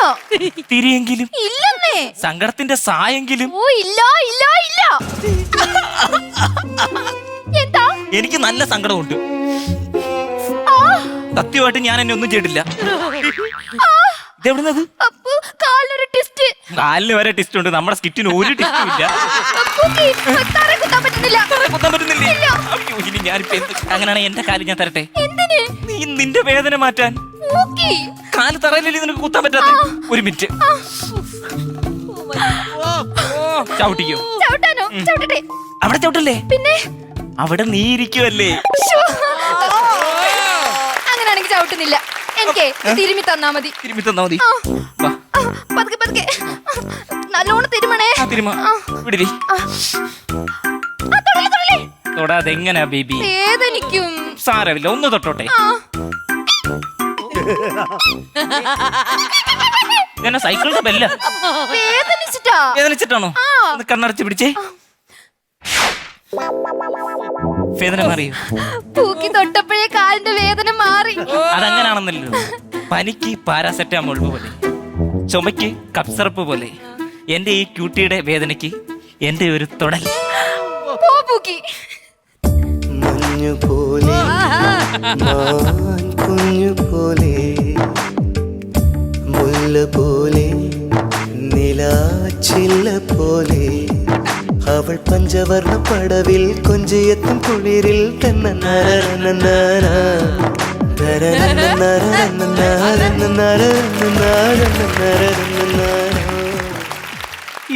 തിരിയെങ്കിലും ഇല്ലെന്നേ. സങ്കടത്തിന്റെ സായെങ്കിലും. ഓ ഇല്ല ഇല്ല ഇല്ല. എന്താ? എനിക്ക് നല്ല സങ്കടമുണ്ട്. സത്യമായിട്ട് ഞാൻ എന്നെ ഒന്നും ചെയ്തിട്ടില്ല. ഇതെവിടുന്നത്? കാലിനൊരു ടിസ്റ്റ്. കാലിന് വരെ ടിസ്റ്റ് ഉണ്ട്. നമ്മുടെ സ്കിറ്റിന് ഒരു ടിസ്റ്റും ഇല്ല. കുത്താൻ പറ്റുന്നില്ല. കുത്താൻ പറ്റുന്നില്ലേ? എന്നിട്ട് ഞാനിപ്പോ അങ്ങനെയാണെങ്കിൽ എന്റെ കാല് ഞാൻ തരട്ടെ? എന്തിന്? നീ നിന്റെ വേദന മാറ്റാൻ. പൂക്കി. കാല് തറയിലല്ലേ നിനക്ക് കുത്താൻ പറ്റാത്ത? ഒരു മിനിറ്റ്. ചവിട്ടിക്കോ. ചവിട്ടാനോ? ചവിട്ടട്ടെ. അവിടെ ചവിട്ടല്ലേ? പിന്നെ അവിടെ നീ ഇരിക്കുവല്ലേ? അങ്ങനെയാണെങ്കിൽ ചവിട്ടുന്നില്ല. എനിക്ക് തിരുമ്മി തന്നാ മതി. തിരുമ്മി തന്നാ മതി. പതുക്കെ പതുക്കെ നല്ലോണം തിരുമണേ. വിടിരി. തൊടാതെ എങ്ങനാ ബേബി? വേദനിക്കും. സാരമില്ല, ഒന്ന് തൊട്ടോട്ടെ. ഇതെന്നാ സൈക്കിളിന്റെ ബെല്ല? വേദനിച്ചിട്ടാണോ? ഒന്ന് കണ്ണടച്ച് പിടിച്ചേ. വേദന മാറിയോ? പൂക്കി തൊട്ടപ്പോഴേ കാലിന്റെ വേദന മാറി. അതങ്ങനാണെന്നല്ലോ. പനിക്ക് പാരാസെറ്റാമോൾ പോലെ, ചുമക്ക് കപ്സിറപ്പ് പോലെ, എന്റെ ഈ ക്യൂട്ടിയുടെ വേദനയ്ക്ക് എന്റെ ഒരു തൊടൽ. പൂക്കി മഞ്ഞുപോലെ കുഞ്ഞുപോലെ മുല്ല പോലെ നിലാച്ചില്ല പോലെ അവൾ പഞ്ചവർണ്ണ പടവിൽ കൊഞ്ചിയെത്തും കുളിരിൽ തന്നെ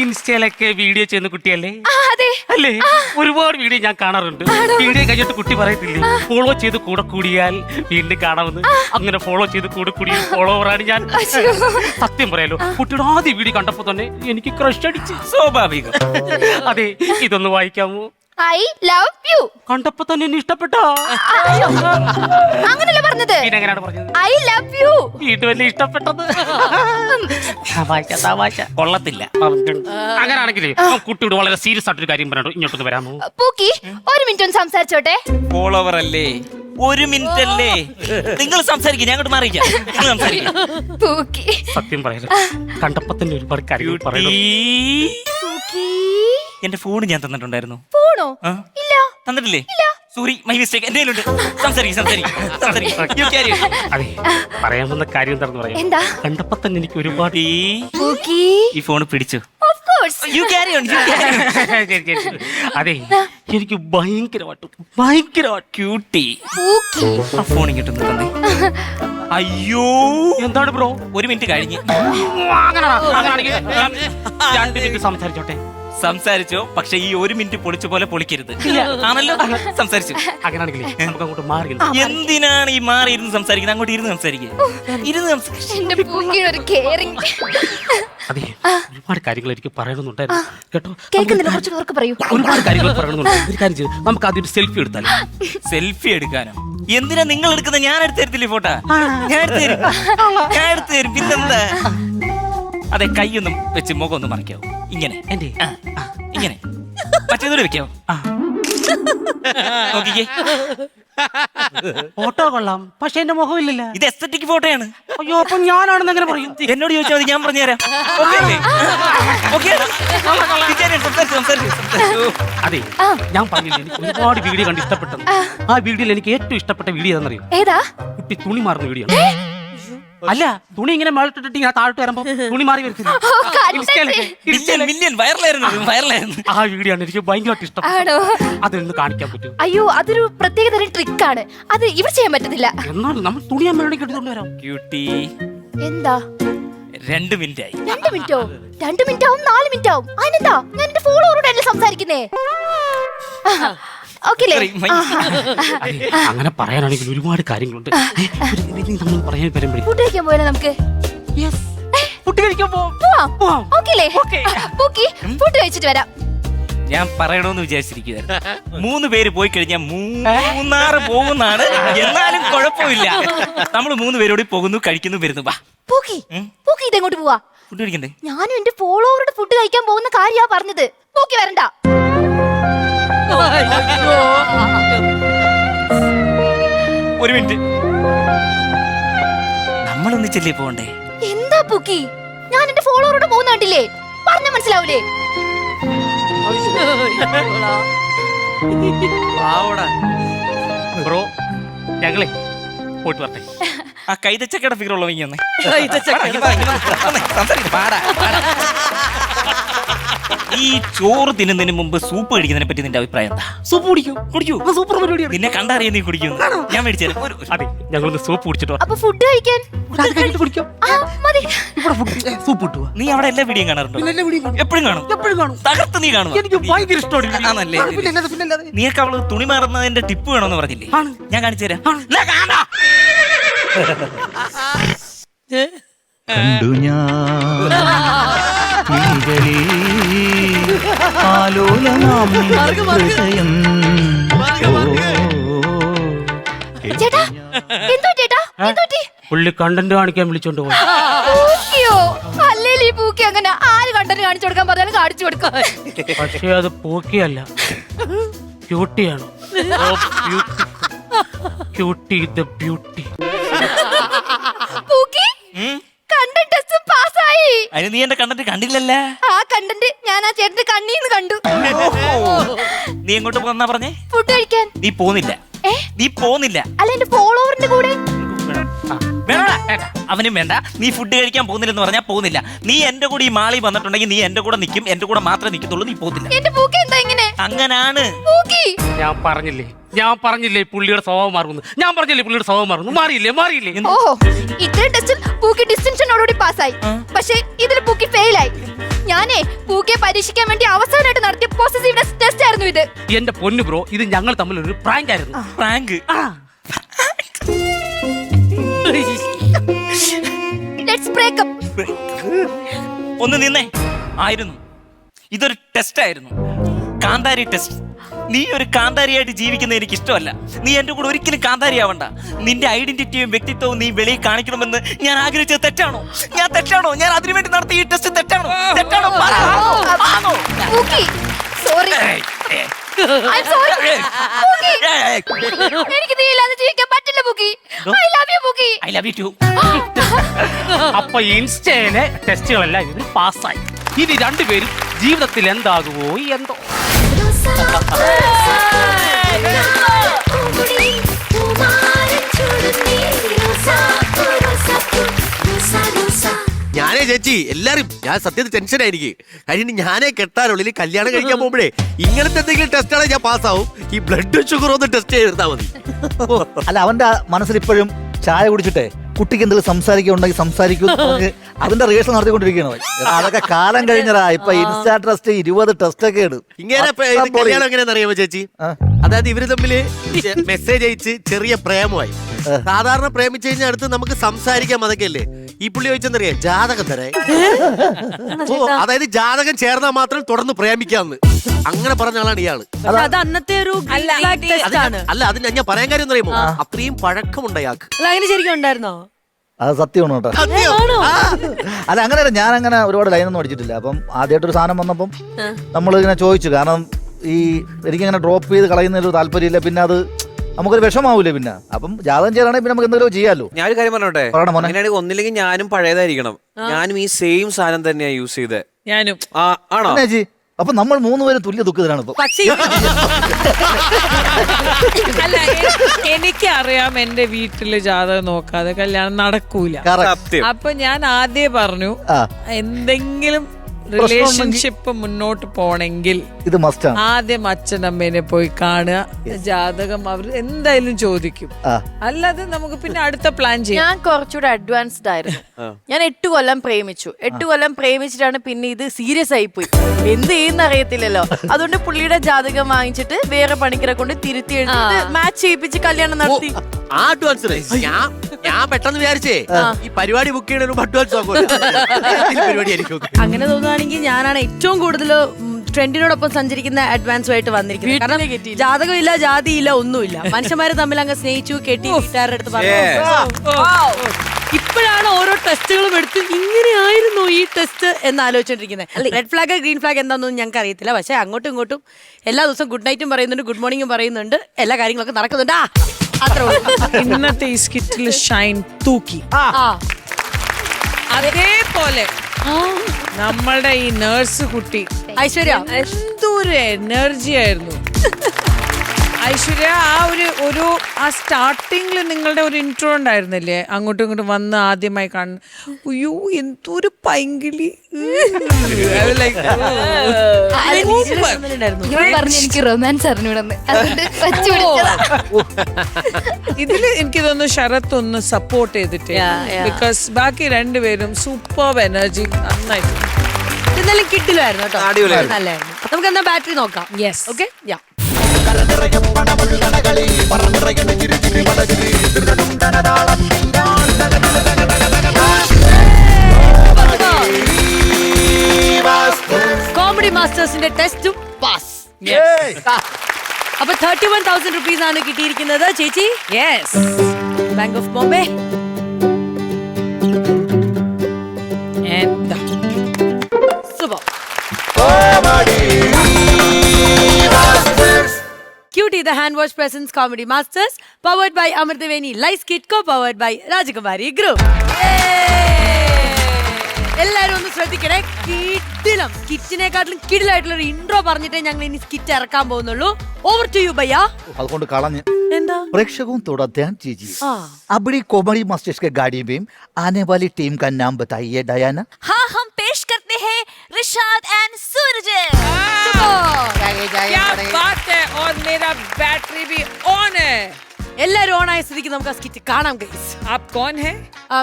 ഇൻസ്റ്റയിലൊക്കെ വീഡിയോ ചെയ്യുന്ന കുട്ടിയല്ലേ? അതെ. അല്ലേ? ഒരുപാട് വീഡിയോ ഞാൻ കാണാറുണ്ട്. വീഡിയോ കഴിഞ്ഞിട്ട് കുട്ടി പറയത്തില്ലേ, ഫോളോ ചെയ്ത് കൂടെ കൂടിയാൽ വീണ്ടും കാണാമെന്ന്. അങ്ങനെ ഫോളോ ചെയ്ത് കൂടെ കൂടിയ ഫോളോവറാണ് ഞാൻ. സത്യം പറയാലോ, കുട്ടിയുടെ ആദ്യ വീഡിയോ കണ്ടപ്പോ തന്നെ എനിക്ക് ക്രഷ് അടിച്ച്. സ്വാഭാവികം. അതെ, ഇതൊന്ന് വായിക്കാമോ? I love you. കണ്ടപ്പോ തന്നെ എന്നെ ഇഷ്ടപ്പെട്ടോ? അങ്ങനല്ല പറഞ്ഞത്. പിന്നെ എങ്ങനെയാണ് പറഞ്ഞത്? I love you. വീണ്ടും എന്നെ ഇഷ്ടപ്പെട്ടത്. കൊള്ളത്തില്ല. അങ്ങനാണെങ്കിലേ കുട്ടിയോട് വളരെ സീരിയസ് ആയിട്ടൊരു കാര്യം പറഞ്ഞോ, ഇങ്ങോട്ടൊന്ന് വരാമോ? പൂക്കി ഒരു മിനിറ്റ് ഒന്ന് സംസാരിച്ചോട്ടെ. ഫോളോവർ അല്ലേ, ഒരു മിനിറ്റ് അല്ലേ? നിങ്ങൾ സംസാരിക്കും, ഞാൻ അങ്ങോട്ട് മാറിയിക്കാം. പൂക്കി സത്യം പറയാലോ, കണ്ടപ്പോ തന്നെ ഒരുപാട് കാര്യങ്ങൾ പറയണം. എന്റെ ഫോൺ ഞാൻ തന്നിട്ടുണ്ടായിരുന്നു. ഫോണോ? ഇല്ല. തന്നിട്ടില്ലേ? Sorry, my mistake. എന്റെ കയ്യിലുണ്ട്. അതെ, പറയാൻ വന്ന കാര്യം എന്താണെന്ന് പറയാം. എന്താ? കണ്ടപ്പോ തന്നെ എനിക്ക് ഒരുപാട് ഈ ഫോൺ പിടിച്ചു. അതെ, എനിക്ക് ഭയങ്കരമായിട്ട് ക്യൂട്ടി. ആ ഫോൺ ഇങ്ങോട്ട് തന്നെ. അയ്യോ, എന്താണ് ബ്രോ? ഒരു മിനിറ്റ് കഴിഞ്ഞ്. അങ്ങനെയാണെങ്കിൽ 2 മിനിറ്റ് സംസാരിച്ചോട്ടെ. സംസാരിച്ചോ, പക്ഷെ ഈ 1 മിനിറ്റ് പൊളിച്ച പോലെ പൊളിക്കരുത്. ആണല്ലോ, സംസാരിച്ചു. അങ്ങനെയാണെങ്കിൽ നമുക്ക് അങ്ങോട്ട് മാറി. എന്തിനാണ് ഈ മാറി ഇരുന്ന് സംസാരിക്കുന്നത്? അങ്ങോട്ട് ഇരുന്ന് സംസാരിക്കുക. അതെ, ഒരുപാട് കാര്യങ്ങൾ എനിക്ക് പറയണമെന്നുണ്ടായിരുന്നു കേട്ടോ. ഒരുപാട് കാര്യങ്ങൾ പറയണമെന്നുണ്ട്. ഒരു കാര്യം ചെയ്ത് നമുക്ക് ആദ്യം സെൽഫി എടുത്താലോ? സെൽഫി എടുക്കാനോ? എന്തിനാ നിങ്ങൾ എടുക്കുന്നത്? ഞാൻ എടുത്ത് തരത്തില്ലേ ഫോട്ടോ? ഞാൻ എടുത്ത് തരും. പിന്നെന്താ? അതെ, കൈയൊന്നും വെച്ച് മുഖം ഒന്ന് മറിക്കാവോ? ഇങ്ങനെ ഇങ്ങനെ മറ്റേതോടെ വെക്കാവോ? നോക്കിക്കേ, ഫോട്ടോ കൊള്ളാം, പക്ഷെ എന്റെ മുഖമില്ലല്ലോ. ഇത് എസ്തറ്റിക് ഫോട്ടോയാണ്. അയ്യോ, അപ്പൊ ഞാനാണെന്ന് എങ്ങനെ പറയും? എന്നോട് ചോദിച്ചാൽ മതി, ഞാൻ പറഞ്ഞുതരാം. അതെ, ഞാൻ പറഞ്ഞില്ലേ, എനിക്ക് ഒരുപാട് വീഡിയോ കണ്ട് ഇഷ്ടപ്പെട്ടത്. ആ വീഡിയോയിൽ എനിക്ക് ഏറ്റവും ഇഷ്ടപ്പെട്ട വീഡിയോ ഏതാണെന്നറിയോ? ഏതാ? കുട്ടി തുണി മാറുന്ന വീഡിയോ. അല്ല, തുണി ഇങ്ങനെ മേളിട്ടിട്ട് ഞാൻ താഴോട്ട് വരുമ്പോ തുണി മാറി വരത്തില്ല. ആ വീഡിയോ ആണ് എനിക്ക് ഭയങ്കരമായിട്ട് ഇഷ്ടപ്പെട്ടത്. അതൊന്ന് കാണിക്കാൻ പറ്റും? അയ്യോ, അതൊരു പ്രത്യേക തരം ട്രിക്കാണ്. അത് ഇവർ ചെയ്യാൻ പറ്റത്തില്ല. എന്നാൽ നമ്മൾ തുണി അമ്മയോടേക്ക് എടുത്തോണ്ട് വരാം. ക്യൂട്ടി, എന്താ 2 മിനിറ്റ് ആയി. 2 മിനിറ്റോ? 2 മിനിറ്റ് ആവും, 4 മിനിറ്റ് ആവും. അതിനെന്താ? ഞാൻ എന്റെ ഫോളോവറോടല്ലേ സംസാരിക്കുന്നേ. അങ്ങനെ പറയാനാണെങ്കിൽ ഒരുപാട് കാര്യങ്ങളുണ്ട്. പറയാൻ വരുമ്പോഴേ ഫുഡ് കഴിക്കാൻ പോയാലോ നമുക്ക്? ഫുഡ് കഴിക്കാൻ ഫുഡ് കഴിച്ചിട്ട് വരാം. ഞാൻ പറയണമെന്ന് വിചാരിച്ചിരിക്കുകയായിരുന്നു. 3 പേര് പോയി കഴിഞ്ഞാൽ 3 പോകുന്നതാണ്. എന്നാലും കുഴപ്പമില്ല. നമ്മൾ 3 പേരോട് പോകുന്നു, കഴിക്കുന്നു, വരുന്നു. പൂക്കി ഇതെങ്ങോട്ട് പോവാ? ഫുഡ് കഴിക്കണ്ടേ? ഞാനും എന്റെ ഫോളോവറുടെ ഫുഡ് കഴിക്കാൻ പോകുന്ന കാര്യാ പറഞ്ഞത്. പൂക്കി വരണ്ട. ഒരു മിനിറ്റ്, നമ്മളൊന്നിച്ചല്ലേ പോണ്ടേ? എന്താ പൂക്കി? ഞാൻ എന്റെ ഫോളോവറോട് പോകുന്ന കണ്ടില്ലേ? പറഞ്ഞ മനസ്സിലാവൂലേ? ബ്രോ, ഞങ്ങളെ പോയിട്ട് വരട്ടെ. ആ കൈതച്ചക്കയുടെ ഫിഗർ ഉള്ള ഈ ചോറ് തിന്നുന്നതിന് മുമ്പ് സൂപ്പ് കഴിക്കുന്നതിനെ പറ്റി നിന്റെ അഭിപ്രായം എന്താ? സൂപ്പ് കുടിക്കും. കുടിക്കൂ. സൂപ്പർ പരിപാടിയാണ്. നിന്നെ കണ്ടറിയാൻ നീ കുടിക്കുന്നു. ഞാൻ മേടിച്ചു തരാം. അതെ, ഞങ്ങളൊന്ന് സൂപ്പ് കുടിച്ചിട്ട് വരാം. അപ്പൊ ഫുഡ് കഴിക്കാൻ കുടിക്കാം. ആ, മതി. സൂപ്പ് കിട്ടുക. നീ അവിടെ എല്ലാ വീഡിയോയും കാണാറുണ്ടോ? എപ്പോഴും കാണും. തകർത്ത് നീ കാണും. എനിക്ക് ഭയങ്കര ഇഷ്ടമാണ്. ആണല്ലേ? നീക്ക് അവള് തുണി മാറുന്നതിന്റെ ടിപ്പ് വേണമെന്ന് പറഞ്ഞില്ലേ? ഞാൻ കാണിച്ചു തരാം. കണ്ടു ഞാൻ ആലോലമാം ഹൃദയം. ചേട്ടാ എന്തോ ചേട്ടാ എന്തോട്ടി പുള്ളി കണ്ടന്റ് കാണിക്കാൻ വിളിച്ചോണ്ട് പോയി. പൂക്കിയോ? അല്ലേലും ഈ പൂക്കി അങ്ങനെ ആര് കണ്ടന്റ് കാണിച്ചു കൊടുക്കാൻ പറഞ്ഞാലും കാണിച്ചു കൊടുക്കാം. പക്ഷേ അത് പൂക്കിയല്ല, ക്യൂട്ടിയാണ്. Cutie the beauty. Pookie content test പാസ്സായി. അതിന് നീ എന്റെ കണ്ടന്റ് കണ്ടില്ലല്ലേ? ആ കണ്ടന്റ് ഞാൻ ആ ചേട്ടന്റെ കണ്ണീന്ന് കണ്ടു. നീ എങ്ങോട്ട് പോന്നാ പറഞ്ഞേ? ഫുഡ് കഴിക്കാൻ. നീ പോന്നില്ല. നീ പോന്നില്ല. അല്ല എന്റെ ഫോളോവറിന്റെ കൂടെ. അവനും വേണ്ട. നീ ഫുഡ് കഴിക്കാൻ പോകുന്നില്ലെന്ന് പറഞ്ഞാൽ പോകുന്നില്ല. നീ എന്റെ കൂടെ ഈ മാളി വന്നിട്ടുണ്ടെങ്കിൽ നീ എന്റെ കൂടെ നിൽക്കും. എന്റെ കൂടെ മാത്രമേ നിൽക്കത്തുള്ളൂ. നീ പോകുന്നില്ല. എന്റെ പൂക്കി എന്താ ഇങ്ങനെ? അങ്ങനാണ്. ഞാൻ പറഞ്ഞില്ലേ പുള്ളിയുടെ സ്വഭാവം മാറുന്നു. പുള്ളിയുടെ സ്വഭാവം മാറുന്നു. മാറിയില്ലേ? ഓഹോ, ഇത്രയും ടെസ്റ്റിൽ പൂക്കി ഡിസ്റ്റിങ്ഷനോടുകൂടി പാസ്സായി. പക്ഷേ ഇതിൽ പൂക്കി ഫെയിലായി. ഞാനേ പൂക്കിയെ പരീക്ഷിക്കാൻ വേണ്ടി അവസാനമായിട്ട് നടത്തിയ പോസിറ്റീവ്നെസ് ടെസ്റ്റ് ആയിരുന്നു ഇത്. എന്റെ പൊന്നു ബ്രോ, ഇത് ഞങ്ങൾ തമ്മിൽ ഒരു പ്രാങ്ക് ആയിരുന്നു. പ്രാങ്ക്? Let's break up. ഒന്ന് നിന്നേ. ആയിരുന്നു. ഇതൊരു ടെസ്റ്റ് ആയിരുന്നു. കാന്താരി ടെസ്റ്റ്. നീ ഒരു കാന്താരിയായിട്ട് ജീവിക്കുന്നത് എനിക്ക് ഇഷ്ടമല്ല. നീ എന്റെ കൂടെ ഒരിക്കലും കാന്താരി ആവണ്ട. നിന്റെ ഐഡന്റിറ്റിയും വ്യക്തിത്വവും നീ വെളിയിൽ കാണിക്കണമെന്ന് ഞാൻ ആഗ്രഹിച്ചത് തെറ്റാണോ? ഞാൻ അതിനുവേണ്ടി നടത്തിയ ഈ ടെസ്റ്റ് തെറ്റാണോ? സോറി. I'm sorry. പൂക്കി. എനിക്ക് നീ ഇല്ലാതെ ജീവിക്കാൻ പറ്റില്ല പൂക്കി. I love you pookie. I love you too. അപ്പൊ ഇൻസ്റ്റയിലെ ടെസ്റ്റുകളെല്ലാം ഇതിൽ പാസ്സായി. ഇനി രണ്ടുപേരും ജീവിതത്തിൽ എന്താകുമോ എന്തോ. ഞാനേ ചേച്ചി എല്ലാരും ഞാൻ സത്യത്തിൽ ടെൻഷൻ ആയിരിക്കും. കാര്യം ഞാനേ കെട്ടാനുള്ളിൽ കല്യാണം കഴിക്കാൻ പോകുമ്പോഴേ ഇങ്ങനത്തെ എന്തെങ്കിലും ടെസ്റ്റാണ് ഞാൻ പാസ്സാവും. ഈ ബ്ലഡ് ഷുഗർ ഒന്ന് ടെസ്റ്റ് ചെയ്തെടുത്താൽ മതി. അല്ല, അവന്റെ മനസ്സിൽ ഇപ്പോഴും ചായ കുടിച്ചിട്ടേ കുട്ടിക്ക് എന്തെങ്കിലും സംസാരിക്കുന്നുണ്ടെങ്കിൽ സംസാരിക്കൂ. അതിന്റെ റിഹേഴ്സൽ നടത്തിക്കൊണ്ടിരിക്കുകയാണ്. അതൊക്കെ കാലം കഴിഞ്ഞതാ. ഇപ്പൊ ഇൻസ്റ്റാ ടെസ്റ്റ് 20 ടെസ്റ്റ് ഒക്കെ ഇടും. ഇങ്ങനെ കല്യാണം എങ്ങനെയാണെന്ന് അറിയാമോ ചേച്ചി? അതായത് ഇവര് തമ്മില് മെസ്സേജ് അയച്ച് ചെറിയ പ്രേമമായി. സാധാരണ പ്രേമിച്ചു കഴിഞ്ഞാൽ അടുത്ത് നമുക്ക് സംസാരിക്കാം, അതൊക്കെ അല്ലേ. ഈ പുള്ളി ചോദിച്ചെന്നറിയാം, ജാതകം തരേ. അതായത് ജാതകം ചേർന്നാൽ മാത്രം തുടർന്ന് പ്രേമിക്കാന്ന് അങ്ങനെ പറഞ്ഞ ആളാണ് ഇയാള്. അത് അന്നത്തെ ഒരു അല്ല, അത് ഞാൻ പറയാൻ കാര്യം എന്ന് പറയുമ്പോ അത്രയും പഴക്കമുണ്ട് അയാൾക്ക്. അങ്ങനെ ശരിക്കും ഉണ്ടായിരുന്നോ? അത് സത്യമാണ് കേട്ടോ. അല്ല, അങ്ങനെയല്ല. ഞാൻ അങ്ങനെ ഒരുപാട് ലൈനൊന്നും അടിച്ചിട്ടില്ല. അപ്പം ആദ്യമായിട്ടൊരു സാധനം വന്നപ്പം നമ്മളിങ്ങനെ ചോദിച്ചു. കാരണം ഈ എനിക്കിങ്ങനെ ഡ്രോപ്പ് ചെയ്ത് കളയുന്നൊരു താല്പര്യമില്ല. പിന്നെ അത് നമുക്കൊരു വിഷമാവൂലേ. പിന്നെ അപ്പം ജാതകം ചെയ്യാനാണെങ്കിൽ പിന്നെ നമുക്ക് എന്തെങ്കിലും ചെയ്യാലോ. ഞാനൊരു കാര്യം പറഞ്ഞോട്ടെ? അങ്ങനെയാണെങ്കിൽ ഒന്നില്ലെങ്കിൽ ഞാനും പഴയതായിരിക്കണം. ഞാനും ഈ സെയിം സാധനം തന്നെയാ യൂസ് ചെയ്തത്. ഞാനും. ആണോ ചേച്ചി? അപ്പൊ നമ്മൾ 3 പേരും തുല്യ ദുഃഖിതരാണ് ഇപ്പൊ. അല്ല, എനിക്കറിയാം എന്റെ വീട്ടില് ജാതകം നോക്കാതെ കല്യാണം നടക്കൂല. അപ്പൊ ഞാൻ ആദ്യമേ പറഞ്ഞു, എന്തെങ്കിലും റിലേഷൻഷിപ്പ് മുന്നോട്ട് പോണെങ്കിൽ ഇത് മസ്റ്റാണ്. ആദ്യം അച്ഛനമ്മേനെ പോയി കാണുക. ജാതകം അവർ എന്തായാലും ചോദിക്കും. അല്ലാതെ നമുക്ക് പിന്നെ അടുത്ത പ്ലാൻ ചെയ്യാം. ഞാൻ കുറച്ചുകൂടെ അഡ്വാൻസ്ഡ് ആയിരുന്നു. ഞാൻ 8 കൊല്ലം പ്രേമിച്ചു. 8 കൊല്ലം പ്രേമിച്ചിട്ടാണ് പിന്നെ ഇത് സീരിയസ് ആയി പോയി. എന്ത് ചെയ്യുന്ന അറിയത്തില്ലല്ലോ. അതുകൊണ്ട് പുള്ളിയുടെ ജാതകം വാങ്ങിച്ചിട്ട് വേറെ പണിക്കരെ കൊണ്ട് തിരുത്തി എഴുതി മാച്ച് ചെയ്യിപ്പിച്ച് കല്യാണം നടത്തി. ഞാൻ പെട്ടെന്ന് വിചാരിച്ചേ ഈ പരിപാടി ബുക്ക് ചെയ്യണ അഡ്വാൻസ് പരിപാടിയായിരിക്കും. അങ്ങനെ തോന്നുകയാണെങ്കിൽ ഞാനാണ് ഏറ്റവും കൂടുതൽ ട്രെൻഡിനോടൊപ്പം സഞ്ചരിക്കുന്ന അഡ്വാൻസുമായിട്ട് വന്നിരിക്കുന്നത്. കാരണം ജാതകമില്ല, ജാതിയില്ല, ഒന്നുമില്ല. മനുഷ്യന്മാര് തമ്മിൽ അങ്ങ് സ്നേഹിച്ചു, കെട്ടി, വീട്ടുകാരുടെ അടുത്ത് പറഞ്ഞു. ഇപ്പോഴാണ് ഓരോ ടെസ്റ്റുകളും എടുത്ത് ഇങ്ങനെയായിരുന്നു ഈ ടെസ്റ്റ് എന്ന് ആലോചിച്ചോണ്ടിരിക്കുന്നത്. റെഡ് ഫ്ലാഗ് ഗ്രീൻ ഫ്ലാഗ് എന്താണെന്നൊന്നും ഞങ്ങൾക്ക് അറിയത്തില്ല. പക്ഷെ അങ്ങോട്ടും ഇങ്ങോട്ടും എല്ലാ ദിവസവും ഗുഡ് നൈറ്റും പറയുന്നുണ്ട്, ഗുഡ് മോർണിംഗും പറയുന്നുണ്ട്, എല്ലാ കാര്യങ്ങളൊക്കെ നടക്കുന്നുണ്ട്. ഇന്നത്തെ ഈ സ്കിറ്റിൽ ഷൈൻ തൂക്കി. അതേപോലെ നമ്മളുടെ ഈ നേഴ്സ് കുട്ടി ഐശ്വര്യ എന്തൊരു എനർജി ആയിരുന്നു. ഐശ്വര്യ ഒരു സ്റ്റാർട്ടിങ്ങിൽ നിങ്ങളുടെ ഒരു ഇൻട്രോ ഉണ്ടായിരുന്നില്ലേ, അങ്ങോട്ടും ഇങ്ങോട്ടും വന്ന് ആദ്യമായി കാണുന്ന, അയ്യോ എന്തൊരു പൈങ്കിളി. പറഞ്ഞു എനിക്ക് റൊമാൻസ് അറിഞ്ഞൂടെന്ന്, അതുകൊണ്ട് വച്ചു പിടിച്ചതാ. ഇതില് എനിക്ക് തോന്നുന്നു ശരത് ഒന്ന് സപ്പോർട്ട് ചെയ്തിട്ടേ, ബിക്കോസ് ബാക്കി രണ്ടുപേരും സൂപ്പർ എനർജി നന്നായിട്ട്. എന്നാലും കിട്ടില്ലായിരുന്നു കേട്ടോ, അടിപൊളിയായിരുന്നു. നല്ലായിരുന്നു. നമുക്ക് എന്നാ ബാറ്ററി നോക്കാം. യെസ്, ഓക്കെ, യാ. കോമഡി മാസ്റ്റേഴ്സിന്റെ ടെസ്റ്റും പാസ്. അപ്പൊ 31,000 rupees ആണ് കിട്ടിയിരിക്കുന്നത്. ചേച്ചി, yes, bank of Bombay. Super. Cutie the hand wash presents Comedy Masters, powered by Amrtaveni Lice Kit, co-powered by Rajakumari Group. എല്ലാരും ഒന്ന് ശ്രദ്ധിക്കണേ. കിടിലം സ്കിറ്റിനെക്കാട്ടിലും കിടിലായിട്ടുള്ള ഒരു ഇൻട്രോ പറഞ്ഞിട്ടേ ഞങ്ങൾ ഇനി സ്കിറ്റ് ഇറക്കാൻ പോകുന്നുള്ളൂ. ഓവർ ടു യു ഭയ്യ. അതുകൊണ്ട് കളഞ്ഞ് എന്താ प्रेक्षकों थोड़ा ध्यान दीजिए. अबड़ी कॉमेडी मास्टर्स के गाड़ी में आने वाली टीम का नाम बताइए डयाना. हाँ, हम पेश करते हैं ऋषाद एंड सूरज. क्या बात है, और मेरा बैटरी भी ऑन है. എല്ലാരും ഓൺ ആയ സ്ഥിതിക്ക് നമുക്ക് ആ സ്കിറ്റ് കാണാം ഗൈസ്. आप कौन है?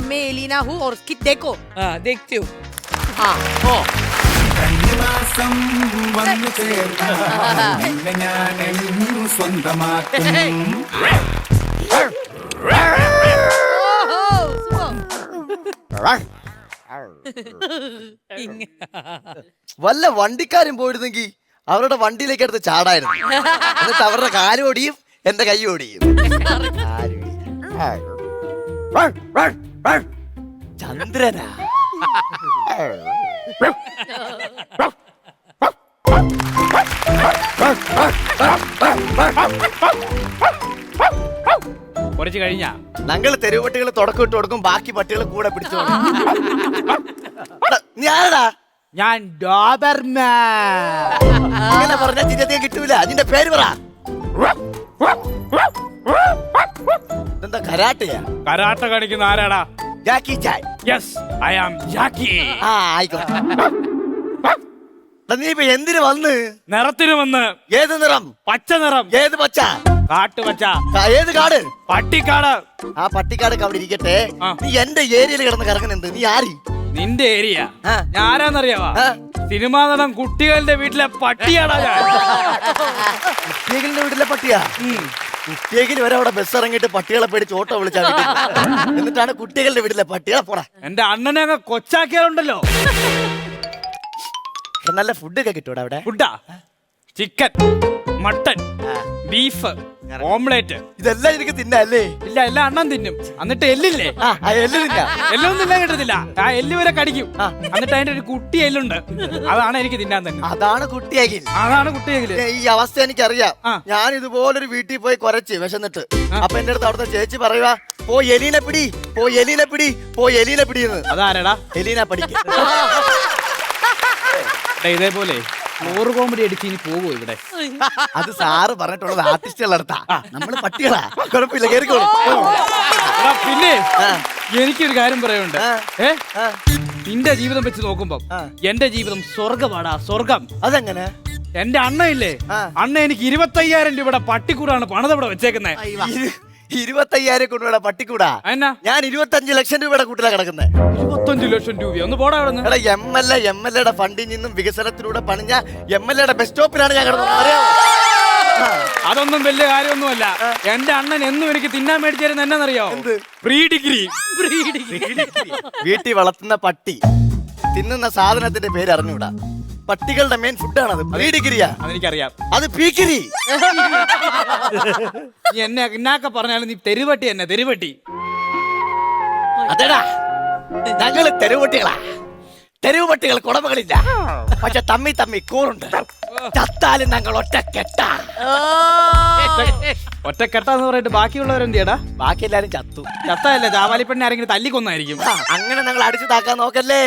मैं एलिना हूँ और स्किट देखो. हाँ, देखती हूँ. हाँ, ओ വല്ല വണ്ടിക്കാരും പോയിരുന്നെങ്കിൽ അവരുടെ വണ്ടിയിലേക്ക് എടുത്ത് ചാടായിരുന്നു. എന്നിട്ട് അവരുടെ കാല് ഓടിയും എന്റെ കൈ ഓടിയും. ചന്ദ്രനാ. കുറച്ച് കഴിഞ്ഞാ ഞങ്ങൾ തെരുവ് പട്ടികൾ തുടക്കം ഇട്ട് കൊടുക്കും, ബാക്കി പട്ടികൾ കൂടെ പിടിച്ചു. നീ ആരടാ? ഞാൻ ഡോബർമാൻ. അങ്ങനെ പറഞ്ഞാൽ ചിന്നധികം കിട്ടൂല. നിന്റെ പേര് പറ. എന്താ കരാട്ടയാ? കരാട്ട കാണിക്കുന്ന ആരാടാ? ജാക്കി ചാൻ. യെസ്, ഐ ആം ജാക്കി. ആ ആയിക്കോട്ടെ. നീ ഇപ്പൊ എന്തിനു വന്ന്? നിറത്തിന് വന്ന്. ഏത് നിറം? പച്ച നിറം. ഏത് പച്ച? കാട്ടുപച്ച. ഏത് കാട്? പട്ടിക്കാട്. ആ പട്ടിക്കാടൊക്കെ അവിടെ ഇരിക്കട്ടെ. നീ എന്റെ ഏരിയയിൽ കിടന്ന് കറങ്ങുന്നുണ്ട്. നീ ആരി? നിന്റെ ഏരിയ ഞാനാന്നറിയാവാ? സിനിമാ നടൻ കുട്ടികളുടെ വീട്ടിലെ പട്ടിയാടാ ഞാൻ. കുട്ടികളുടെ വീട്ടിലെ പട്ടിയാ? കുട്ടികൾ വരെ അവിടെ ബസ് ഇറങ്ങിയിട്ട് പട്ടികളെ പേടിച്ച് ഓട്ടോ വിളിച്ചാൽ എന്നിട്ടാണ് കുട്ടികളുടെ വീട്ടിലെ പട്ടികളെ പോടാ. എന്റെ അണ്ണനെ അങ്ങ് കൊച്ചാക്കിയാലുണ്ടല്ലോ. നല്ല ഫുഡൊക്കെ കിട്ടൂടാ അവിടെ? ഫുഡാ? Chicken, mutton, beef, omelette. ഇതെല്ലാം എനിക്ക് തിന്നല്ലേ? ഇല്ല, എല്ലാം അണ്ണൻ തിന്നും. എന്നിട്ട് എല്ലില്ലേ, എല്ലൊന്നും തിന്നാൻ കിട്ടത്തില്ല. ആ എല്ല് വരെ കടിക്കും. എന്നിട്ട് അതിന്റെ ഒരു കുട്ടി എല്ലുണ്ട്, അതാണ് എനിക്ക് തിന്നാൻ തന്നെ. അതാണ് കുട്ടിയെങ്കിൽ. അതാണ് കുട്ടിയെങ്കിൽ. ഈ അവസ്ഥ എനിക്കറിയാം. ഞാൻ ഇതുപോലൊരു വീട്ടിൽ പോയി കുറച്ച് വിശന്നിട്ട്, അപ്പൊ എന്റെ അടുത്ത് അവിടുത്തെ ചേച്ചി പറയുക, പോ എലീനെ പിടി, പോ എലീനെ പിടി, പോ എലീനെ പിടിയെന്ന്. അതാരടാ? എലീന പഠിക്ക. ഇതേപോലെ ഫ്ലോർ കോമഡി അടിച്ച് ഇനി പോകുമോ ഇവിടെ? അത് സാറ് പറഞ്ഞിട്ടുള്ളത് ആർട്ടിസ്റ്റുകളുടെ അടുത്താ. നമ്മള് പട്ടികളാ. കുഴപ്പമില്ല, കേറിക്കോളൂ. പിന്നെ എനിക്കൊരു കാര്യം പറയാനുണ്ട്. നിന്റെ ജീവിതം വെച്ച് നോക്കുമ്പോ എന്റെ ജീവിതം സ്വർഗമാടാ, സ്വർഗം. അതെങ്ങനെ? എന്റെ അണ്ണ ഇല്ലേ, അണ്ണ എനിക്ക് 25,000 രൂപയുടെ പട്ടിക്കൂടാണ് പണിതവിടെ വെച്ചേക്കുന്നത്. 25,000 രൂപയുടെ പട്ടിക്കൂടാ? ഞാൻ 25 ലക്ഷം രൂപയുടെ കൂട്ടിലാണ് കിടക്കുന്നത്. 25 ലക്ഷം രൂപ? ഒന്ന് പോടാ അവിടെ നിന്ന്. എംഎൽഎയുടെ ഫണ്ടിൽ നിന്നും വികസനത്തിലൂടെ പണിഞ്ഞ എംഎൽഎയുടെ ബസ് സ്റ്റോപ്പിലാണ് ഞാൻ കിടന്നത്. അറിയാമോ? അതൊന്നും വലിയ കാര്യമൊന്നുമല്ല. എന്റെ അണ്ണൻ എന്നും എനിക്ക് തിന്നാൻ മേടിച്ചു തരുന്ന എന്നറിയോ? Pre degree. വീട്ടിൽ വളർത്തുന്ന പട്ടി തിന്നുന്ന സാധനത്തിന്റെ പേര് അറിഞ്ഞൂടാ. പട്ടികളുടെ മെയിൻ ഫുഡാണത്. പ്രീ ഡിഗ്രിയാ? അതെനിക്കറിയാം. അത് പീക്കിരി. നീ എന്നെ എന്നാക്കെ പറഞ്ഞാലും നീ തെരുവട്ടി തന്നെ, തെരുവട്ടി. അതെടാ, ഞങ്ങള് തെരുവട്ടികളാ. തെരുവ് പട്ടികൾ കുടമകളില്ല, പക്ഷെ തമ്മി തമ്മി കൂറുണ്ട്. ചത്താലും ഞങ്ങൾ ഒറ്റക്കെട്ടാ. ഒറ്റക്കെട്ടാന്ന് പറഞ്ഞിട്ട് ബാക്കിയുള്ളവരെന്ത് ചെയ്യടാ? ബാക്കി എല്ലാരും ചത്തു. ചത്തല്ല, ജാവാലിപ്പെണ്ണെ ആരെങ്കിലും തല്ലിക്കൊന്നായിരിക്കും. അങ്ങനെ ഞങ്ങൾ അടിച്ചു താക്കാൻ നോക്കല്ലേ.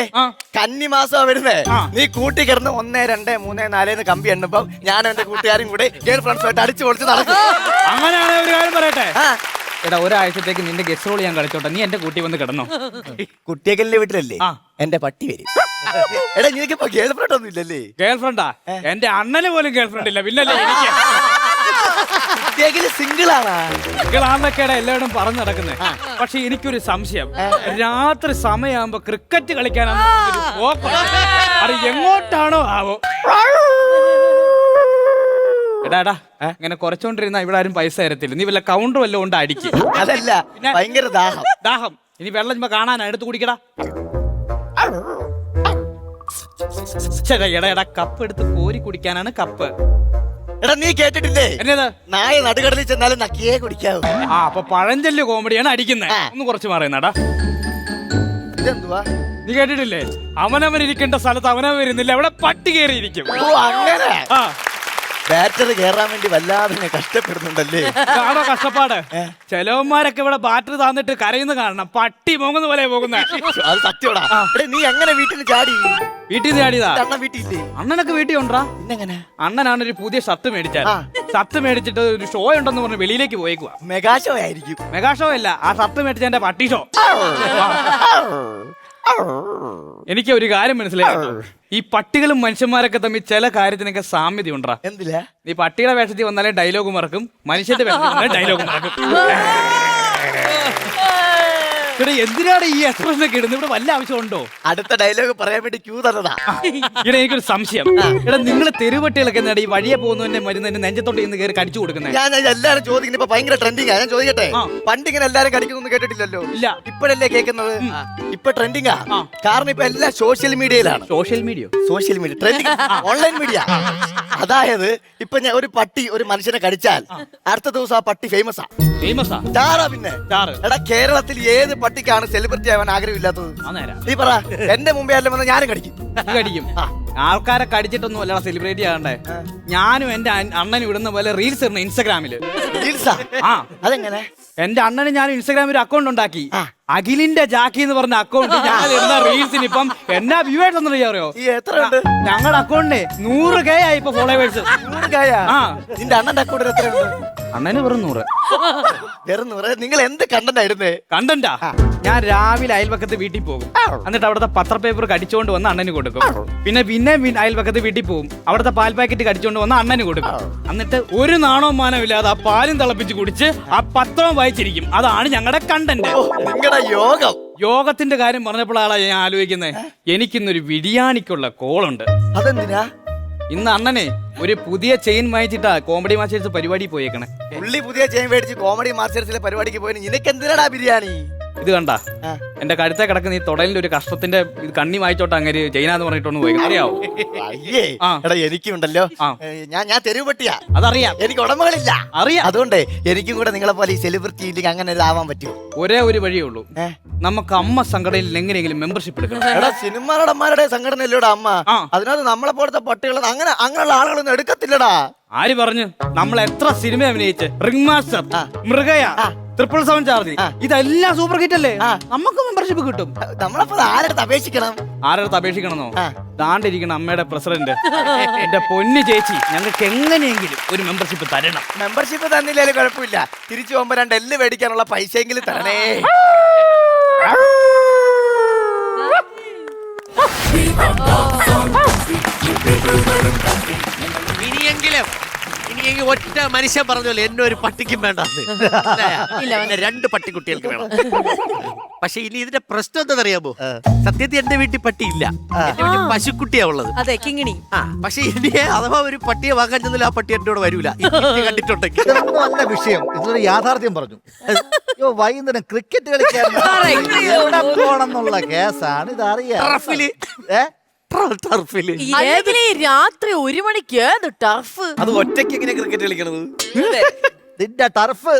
കന്നി മാസമാ വരുന്നേ. നീ കൂട്ടി കിടന്ന് 1, 2, 3, 4 കമ്പി എണ്ണുമ്പോ ഞാനും എന്റെ കൂട്ടുകാരും കൂടെ ഗേൾ ഫ്രണ്ട്സുമായിട്ട് അടിച്ചു പൊളിച്ച് നടക്കും. അങ്ങനെയാണെങ്കിൽ ഒരു കാര്യം പറയട്ടെ. എടാ, ഒരാഴ്ചത്തേക്ക് നിന്റെ ഗസ്റ്റ് റോൾ ഞാൻ കളിച്ചോട്ടെ. നീ എന്റെ കൂട്ടി വന്ന് കിടന്നോ. കുട്ടിയൊക്കെ വീട്ടിലല്ലേ എന്റെ പട്ടി വരും. എടാ, നിനക്കിപ്പോ ഗേൾ ഫ്രണ്ട് ഒന്നും ഇല്ലല്ലേ? ഗേൾ ഫ്രണ്ടാ? എന്റെ അണ്ണന് പോലും ഗേൾ ഫ്രണ്ട് ഇല്ല, പിന്നല്ലേ എനിക്ക്. സിംഗിളാണ്. സിംഗിളാന്നൊക്കെയാണ് എല്ലാവരും പറഞ്ഞു നടക്കുന്നത്. പക്ഷെ എനിക്കൊരു സംശയം. രാത്രി സമയമാകുമ്പോ ക്രിക്കറ്റ് കളിക്കാനാണ് അത് എങ്ങോട്ടാണോ ആവോ. എടാ, ഇങ്ങനെ കുറച്ചോണ്ടിരുന്ന ഇവിടെ ആരും പൈസ തരത്തില്ല. നീ വല്ല കൗണ്ടർ വല്ലതും കൊണ്ട് അടിക്കും. അതല്ല, ഭയങ്കര ദാഹം. ഇനി വെള്ളം കാണാനാ, എടുത്ത് കുടിക്കടാ. എടാ, കപ്പ് എടുത്ത് കോരി കുടിക്കാനാണ് കപ്പ്. എടാ, നീ കേട്ടിട്ടില്ലേ എന്നതാ? നായ നടുകടലിൽ ചെന്നാലും നക്കിയേ കുടിക്കാവൂ. അപ്പൊ പഴഞ്ചൊല്ല് കോമഡിയാണ് അടിക്കുന്നത്. ഒന്ന് കുറച്ച് മാറിയെന്നാടാ. ഇതെന്തുവാ? നീ കേട്ടിട്ടില്ലേ? അവനവൻ ഇരിക്കേണ്ട സ്ഥലത്ത് അവനവൻ വരുന്നില്ല, അവിടെ പട്ടി കയറിയിരിക്കും. ഓ, അങ്ങനെ. ബാറ്ററി കയറാൻ വേണ്ടി വല്ലാതെ കഷ്ടപ്പെടുന്നുണ്ടല്ലേ? ആണോ കഷ്ടപ്പാട്? ചെലവന്മാരൊക്കെ ഇവിടെ ബാറ്ററി താന്നിട്ട് കരയുന്ന കാണണം. പട്ടി പോകുന്ന പോലെ പോകുന്ന. അത് സത്യമാടാ. നീ എങ്ങനെ വീട്ടിൽ ചാടി? വീട്ടിൽ നിന്ന് ചാടിയതാ? അണ്ണൻ വീട്ടിലില്ലേ? അണ്ണനൊക്കെ വീട്ടിൽ ഉണ്ടാ. പിന്നെങ്ങനെ? അണ്ണനാണ് ഒരു പുതിയ ഷർട്ട് മേടിച്ചത്. ഷർട്ട് മേടിച്ചിട്ട് ഒരു ഷോ ഉണ്ടെന്ന് പറഞ്ഞ് വെളിയിലേക്ക് പോയേക്കുക. മെഗാ ഷോ ആയിരിക്കും. മെഗാ ഷോ അല്ല, ആ ഷർട്ട് മേടിച്ച എന്റെ പട്ടി ഷോ. എനിക്ക് ഒരു കാര്യം മനസ്സിലായി. ഈ പട്ടികളും മനുഷ്യന്മാരൊക്കെ തമ്മിൽ ചില കാര്യത്തിനൊക്കെ സാമ്യത ഉണ്ടാ. എന്തില്ല? നീ പട്ടിയുടെ വേഷത്തിൽ വന്നാലേ ഡയലോഗ് മറക്കും, മനുഷ്യന്റെ വേഷത്തിൽ വന്നാലേ ഡയലോഗ് മറക്കും. ഇവിടെ എന്തിനാണ് ഈ എക്സ്പ്രഷൻ ഒക്കെ ഇടുന്നത്? ഇവിടെ വല്ല ആവശ്യമുണ്ടോ? അടുത്ത ഡയലോഗ് പറയാൻ വേണ്ടി ക്യൂ തന്നതാ. ഇവിടെ എനിക്കൊരു സംശയം. ഇവിടെ നിങ്ങൾ തെരുവട്ടികളൊക്കെ എന്താണ് ഈ വഴിയെ പോകുന്നതിന്റെ മരുന്ന് നെഞ്ചത്തോട്ട് ഇന്ന് കയറി കടിച്ചു കൊടുക്കുന്നത്? ഞാൻ എല്ലാരും ചോദിക്കുന്നത് ഇപ്പൊ ഭയങ്കര ട്രെൻഡിങ് ഞാൻ ചോദിക്കട്ടെ. പണ്ട് ഇങ്ങനെ എല്ലാരും കടിക്കുന്നു കേട്ടിട്ടില്ലല്ലോ. ഇല്ല, ഇപ്പോഴല്ലേ കേൾക്കുന്നത്. ഇപ്പൊ ട്രെൻഡിങ്ങാ. കാരണം ഇപ്പൊ എല്ലാം സോഷ്യൽ മീഡിയയിലാണ്. Social media trending, online media. അതായത് ഇപ്പൊ ഞാൻ ഒരു പട്ടി ഒരു മനുഷ്യനെ കടിച്ചാൽ അടുത്ത ദിവസം ആ പട്ടി ഫേമസാ. ചാറാ. പിന്നെ എടാ, കേരളത്തിൽ ഏത് പട്ടിക്കാണ് സെലിബ്രിറ്റി ആവാൻ ആഗ്രഹമില്ലാത്തത്? നീ പറ. എന്റെ മുമ്പേ അല്ല വന്ന് ഞാനും കടിക്കും. ആൾക്കാരെ കടിച്ചിട്ടൊന്നും അല്ല സെലിബ്രിറ്റി ആകണ്ടേ. ഞാനും എന്റെ അണ്ണനും ഇടുന്ന പോലെ റീൽസ് ഇടുന്ന ഇൻസ്റ്റാഗ്രാമില്. അതെങ്ങനെ? എന്റെ അണ്ണന് ഞാൻ ഇൻസ്റ്റാഗ്രാമിൽ ഒരു അക്കൗണ്ട് ഉണ്ടാക്കി. അഖിലിന്റെ ജാക്കി എന്ന് പറഞ്ഞ അക്കൗണ്ട്. ഞാൻ ഇടുന്ന റീൽസിന് ഇപ്പം എന്നാ വ്യൂവേഴ്സ് ഒന്നും അറിയോ? ഞങ്ങളുടെ അക്കൗണ്ടിന് 100K ആയി ഇപ്പൊ ഫോളോവേഴ്സ്. 100K? നിന്റെ അണ്ണന്റെ അക്കൗണ്ടിൽ എത്രയുണ്ട്? അണ്ണന് വെറും 100. നിങ്ങൾ എന്ത് കണ്ടന്റ് ആയിരുന്നേ? കണ്ടന്റാ? ഞാൻ രാവിലെ അയൽപക്കത്ത് വീട്ടിൽ പോകും. എന്നിട്ട് അവിടുത്തെ പത്രപേപ്പർ കടിച്ചോണ്ട് വന്ന് അണ്ണന് കൊടുക്കും. പിന്നെ അയൽപക്കത്ത് വീട്ടിൽ പോകും. അവിടുത്തെ പാൽ പാക്കറ്റ് കടിച്ചോണ്ട് വന്ന് അണ്ണന് കൊടുക്കും. എന്നിട്ട് ഒരു നാണവും മാനവും ഇല്ലാതെ ആ പാലും തിളപ്പിച്ച് കുടിച്ച് ആ പത്രവും വായിച്ചിരിക്കും. അതാണ് ഞങ്ങളുടെ കണ്ടന്റ്. യോഗത്തിന്റെ കാര്യം പറഞ്ഞപ്പോഴാണ് ഞാൻ ആലോചിക്കുന്നത്, എനിക്കിന്നൊരു ബിരിയാണിക്കുള്ള കോളുണ്ട്. അതെന്തിനാ? ഇന്ന് അണ്ണനെ ഒരു പുതിയ ചെയിൻ വാങ്ങിച്ചിട്ടാ കോമഡി മാസ്റ്റേഴ്സ് പരിപാടി പോയേക്കണേ. പുള്ളി പുതിയ ചെയിൻ മേടിച്ച് കോമഡി മാസ്റ്റേഴ്സിലെ പരിപാടിക്ക് പോയി. നിനക്ക് എന്തിനാടാ ബിരിയാണി? ഇത് കണ്ട എന്റെ കഴുത്തെ കിടക്കുന്ന ഈ തൊടലിന്റെ ഒരു കഷ്ടത്തിന്റെ കണ്ണി വായിച്ചോട്ട് അങ്ങനെ ചെയിനാന്ന് പറഞ്ഞിട്ടൊന്ന് പോയി. അറിയാവോ? എടാ, എനിക്കുണ്ടല്ലോ. ഞാൻ തെരുവുപട്ടിയാ. അതറിയാം. എനിക്ക് ഉടമകളില്ല. അറിയാം. അതുകൊണ്ട് എനിക്കും കൂടെ നിങ്ങളെ പോലെ ഈ സെലിബ്രിറ്റി ഇല്ലെങ്കിൽ അങ്ങനെ ആവാൻ പറ്റുമോ? ഒരേ ഒരു വഴിയേ ഉള്ളൂ. നമുക്ക് അമ്മ സംഘടനയിൽ എങ്ങനെയെങ്കിലും മെമ്പർഷിപ്പ് എടുക്കണം. എടാ, സിനിമാ നടന്മാരുടെ സംഘടനയിലൂടെ അമ്മ. അതിനകത്ത് നമ്മളെ പോലത്തെ പട്ടികൾ അങ്ങനെയുള്ള ആളുകളൊന്നും എടുക്കത്തില്ലടാ. ആര് പറഞ്ഞു? നമ്മൾ എത്ര സിനിമ അഭിനയിച്ച് റിംഗ് മാസ്റ്റർ, മൃഗയ, 777 ചാർജ്, ഇതെല്ലാം സൂപ്പർ ഹിറ്റ് അല്ലേ? നമുക്ക് മെമ്പർഷിപ്പ് കിട്ടും. നമ്മളപ്പോ ആരുടെ അപേക്ഷിക്കണം? ആരുടെ അപേക്ഷിക്കണമെന്നോ? ദാണ്ടിരിക്കണം അമ്മയുടെ പ്രസിഡന്റ്. എന്റെ പൊന്നു ചേച്ചി, ഞങ്ങൾക്ക് എങ്ങനെയെങ്കിലും ഒരു മെമ്പർഷിപ്പ് തരണം. മെമ്പർഷിപ്പ് തന്നില്ലേലും കുഴപ്പമില്ല. തിരിച്ചു പോകുമ്പോ 2 എല്ല് മേടിക്കാനുള്ള പൈസയെങ്കിലും തരണേ. ഇനിയെങ്കിലും ഒറ്റ മനുഷ്യൻ പറഞ്ഞല്ലോ എന്നെ ഒരു പട്ടിക്കും വേണ്ടെന്ന്. 2 പട്ടിക്കുട്ടികൾക്ക് വേണം. പക്ഷെ ഇനി ഇതിന്റെ പ്രശ്നം എന്താണെന്നറിയാമോ? സത്യത്തിൽ എന്റെ വീട്ടിൽ പട്ടിയില്ല. എന്റെ വീട്ടിൽ പശുക്കുട്ടിയാ ഉള്ളത്. അതെ, കിങ്ങിണി. പക്ഷെ ഇനി അഥവാ ഒരു പട്ടിയെ വാങ്ങാൻ ചെന്നില്ല, ആ പട്ടി എന്നോട് വരൂല. കണ്ടിട്ടുണ്ടെങ്കിൽ നല്ല വിഷയം. ഇതൊരു യാഥാർത്ഥ്യം പറഞ്ഞു. വൈകുന്നേരം ക്രിക്കറ്റ് കളിക്കാൻ പോണെന്നുള്ള കേസാണ്. ഇതറിയാം. രാത്രി 1 മണിക്ക് ടർഫ്. അത് ഒറ്റയ്ക്ക് എങ്ങനെ ക്രിക്കറ്റ് കളിക്കണത്? നിന്റെ ടർഫ്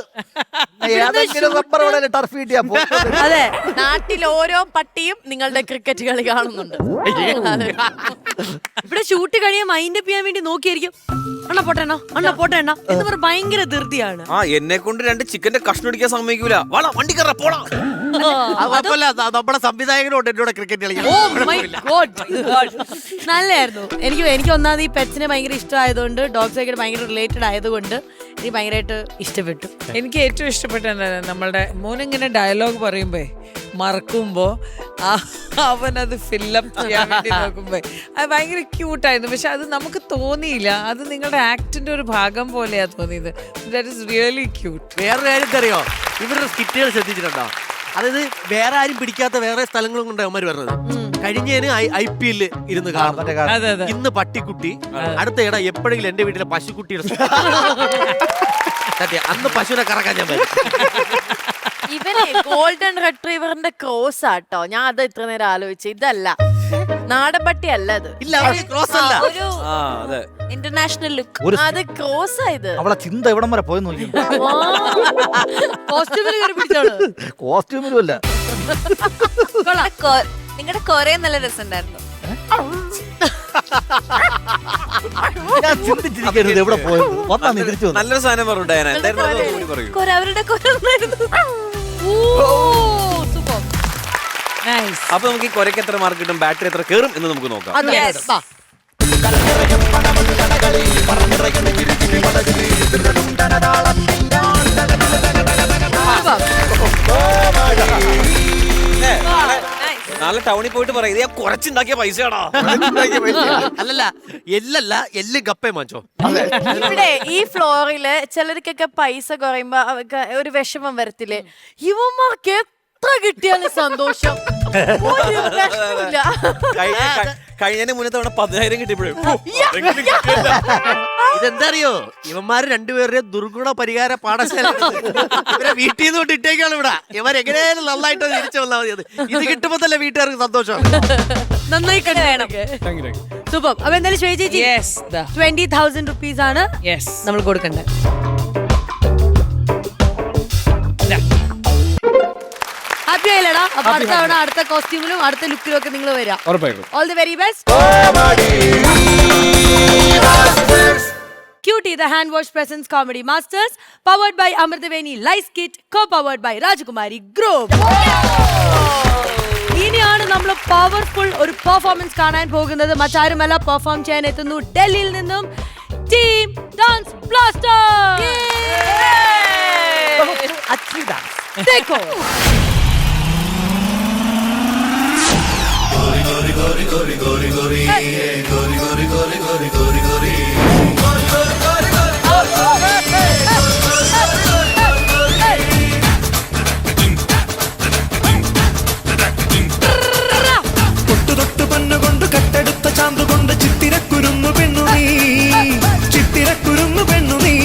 ഏതെങ്കിലും റബ്ബർ ഇവിടെ ടർഫ് കിട്ടിയാ അതെ, നാട്ടിൽ ഓരോ പട്ടിയും നിങ്ങളുടെ ക്രിക്കറ്റ് കളി കാണുന്നുണ്ട്. ഇവിടെ ഷൂട്ട് കഴിയാൻ മൈൻഡ് അപ്പ് ചെയ്യാൻ വേണ്ടി നോക്കിയായിരിക്കും. അണ്ണ പോട്ടെണ്ണ എന്ന് പറഞ്ഞ ഭയങ്കര ധൃതിയാണ്. എന്നെ കൊണ്ട് 2 ചിക്കന്റെ കഷ്ണം അടിക്കാൻ സമ്മതിക്കൂല. വണ്ടി കയറ പോടാ. നമ്മുടെ സംവിധായകനോട് എന്നോട് ക്രിക്കറ്റ് കളിക്കാൻ. നല്ലായിരുന്നു. എനിക്ക് ഒന്നാമത് ഈ പെറ്റ്സിനെ ഭയങ്കര ഇഷ്ടമായതുകൊണ്ട്, ഡോഗ്സ് ആയിട്ട് ഭയങ്കര റിലേറ്റഡ് ആയതുകൊണ്ട് എനിക്ക് ഭയങ്കരമായിട്ട് ഇഷ്ടപ്പെട്ടു. എനിക്ക് ഏറ്റവും ഇഷ്ടപ്പെട്ട നമ്മളുടെ മോനിങ്ങനെ ഡയലോഗ് പറയുമ്പോ മറക്കുമ്പോ അവനത് ഫില്ലപ്പ് ചെയ്യാൻ വേണ്ടി നോക്കുമ്പോ അത് ഭയങ്കര ക്യൂട്ടായിരുന്നു. പക്ഷെ അത് നമുക്ക് തോന്നിയില്ല, അത് നിങ്ങളുടെ ആക്ടിന്റെ ഒരു ഭാഗം പോലെയാ തോന്നിയത്. That is really cute. വേറൊരു കാര്യം അറിയോ, ഇവരുടെ സ്കിറ്റുകൾ ശ്രദ്ധിച്ചിട്ടുണ്ടോ? അതായത് വേറെ ആരും പിടിക്കാത്ത വേറെ സ്ഥലങ്ങളും കൊണ്ട് അവന്മാര് പറഞ്ഞത്. കഴിഞ്ഞതിന് IPL ഇരുന്ന് കാണും. ഇന്ന് പട്ടിക്കുട്ടി, അടുത്ത ഇട എപ്പോഴെങ്കിലും എന്റെ വീട്ടിലെ പശുക്കുട്ടിയുടെ അന്ന് പശുവിനെ കറക്കാൻ ഞാൻ വരും. ഇവനെ ഗോൾഡൻ റിട്രീവറിന്റെ ക്രോസ് ആട്ടോ. ഞാൻ അത് ഇത്ര നേരം ആലോചിച്ചു. ഇതല്ല, നാടൻ പട്ടി അല്ല അത്. ഇല്ല, ക്രോസ് അല്ല, ഒരു ഇന്റർനാഷണൽ ലുക്ക്. അത് ക്രോസ് ആയത്. അവളെ ചിന്ത എവിടം വരെ പോയെന്ന് നോക്കി. കോസ്റ്റ്യൂമിലും അല്ല. നിങ്ങളുടെ കൊറേ നല്ല രസമുണ്ടായിരുന്നു. ഞാൻ ചിന്തിച്ചിരിക്കരുത് എവിടെ പോയത്. വന്നാ നീ തിരിച്ചു വന്നു. നല്ലൊരു സാധനം പറയൂ. അവരുടെ അപ്പൊ നമുക്ക് ഈ കൊരയ്ക്ക് എത്ര മാർക്ക് കിട്ടും, ബാറ്ററി എത്ര കയറും എന്ന് നമുക്ക് നോക്കാം. നാളെ ടൗണിൽ പോയിട്ട് പറയാം, ഇത് കുറച്ചുണ്ടാക്കിയ പൈസയാണോ? അല്ലല്ല, എല്ലും കപ്പേ മാച്ചോ. ഇവിടെ ഈ ഫ്ലോറില് ചിലർക്കൊക്കെ പൈസ കുറയുമ്പോ അവർക്ക് ഒരു വിഷമം വരത്തില്ലേ? ഇവന്മാർക്ക് എത്ര കിട്ടിയാലും സന്തോഷം. കഴിഞ്ഞ മുന്നേ തവണ 10,000 കിട്ടിയപ്പോഴും ഇതെന്താ അറിയോ, ഇവന്മാര് രണ്ടുപേരുടെ ദുർഗുണ പരിഹാര പാഠശാല ഇവരെ വീട്ടിൽ നിന്ന് കൊണ്ട് ഇട്ടേക്കാണ് ഇവിടെ. ഇവരെങ്ങനെയാലും നന്നായിട്ട് തിരിച്ചു വന്നാൽ മതി. ഇത് കിട്ടുമ്പോ തന്നെ വീട്ടുകാർക്ക് സന്തോഷം. നന്നായി കണ്ടു. സൂപ്പർ. അപ്പൊ എന്തായാലും ശ്വേത ചേച്ചി 20,000 rupees ആണ് നമ്മൾ കൊടുക്കണ്ടേ. ഹാപ്പി ആയില്ലടാ. അപ്പൊ അടുത്ത തവണ അടുത്ത കോസ്റ്റ്യൂമിലും അടുത്ത ലുക്കിലും ഒക്കെ നിങ്ങൾ വരാം. All the very best. Cutie, the hand wash presents comedy masters, powered by Amrtaveni Lice Kit, co-powered by Rajkumari Group. ഇനിയാണ് നമ്മൾ പവർഫുൾ ഒരു പെർഫോമൻസ് കാണാൻ പോകുന്നത്. മറ്റാരുമല്ല, പെർഫോം ചെയ്യാൻ എത്തുന്നു ഡൽഹിയിൽ നിന്നും ടീം ഡാൻസ് ബ്ലാസ്റ്റർ. देखो പൊട്ടുതൊട്ടു പൊന്നുകൊണ്ട് കട്ടെടുത്ത ചാന്തുകൊണ്ട് ചിത്തിരക്കുരുന്നു പെണ്ണു നീ, ചിത്തിരക്കുരുന്നു പെണ്ണു നീ.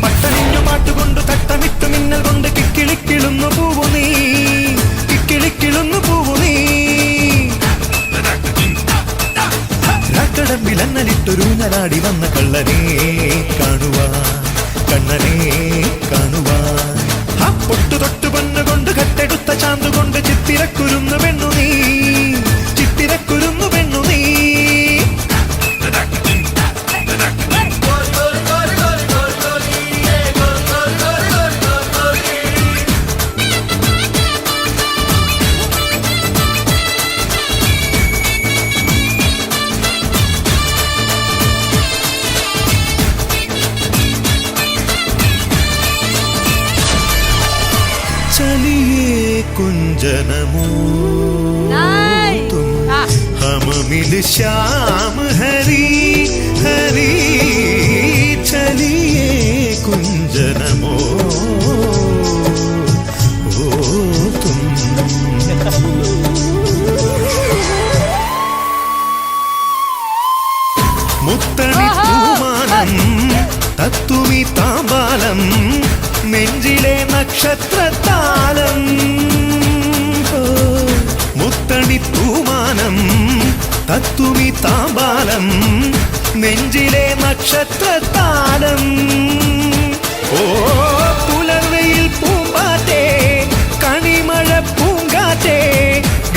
പട്ടണിഞ്ഞു മാട്ടുകൊണ്ട് തട്ടമിട്ടു മിന്നൽ കൊണ്ട് കിക്കിളിക്കിളുന്നു പൂവു നീ, കിക്കിളിക്കിളുന്നു പൂവു നീ. കടമ്പിലന്നലിട്ടൊരു നലാടി വന്ന കള്ളനെ കാണുവാൻ, കണ്ണനെ കാണുവാൻ. പൊട്ടുതൊട്ടു പൊന്നുകൊണ്ട് കട്ടെടുത്ത ചാന്തുകൊണ്ട് ചിത്തിരക്കുരുന്നു പെണ്ണു നീ, ചിത്തിരക്കുരുന്നു പെണ്ണു നീ. कुंजनमो तुम हम मिल श्याम हरी हरी, चलिए कुंजनमो ओ तुम. മുത്തണി പൂമാനം തത്തുമി താമ്പാലം നെഞ്ചിലെ നക്ഷത്രത്താലം. മുത്തണി പൂമാനം തത്തുമി താമ്പാലം നെഞ്ചിലെ നക്ഷത്രത്താലം ഓ പുലർവെയിൽ പൂമ്പാറ്റേ കണിമഴ പൂങ്കാറ്റേ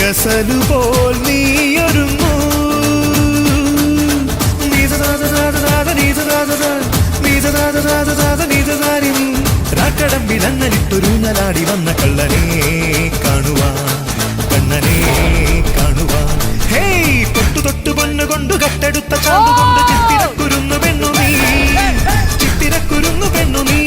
ഗസലുപോൽ നീയൊരുങ്ങൂ ിട്ടൊരുങ്ങലാടി വന്ന കള്ളനെ കാണുവാൻ കണ്ണനെ കാണുവാൻ ഹേയ് തൊട്ടു തൊട്ടു പൊന്നു കൊണ്ടു കട്ടെടുത്ത ചാന്തുകൊണ്ട് ചിത്തിരക്കുരുന്നു പെണ്ണു നീ ചിത്തിരക്കുരുന്നു പെണ്ണു നീ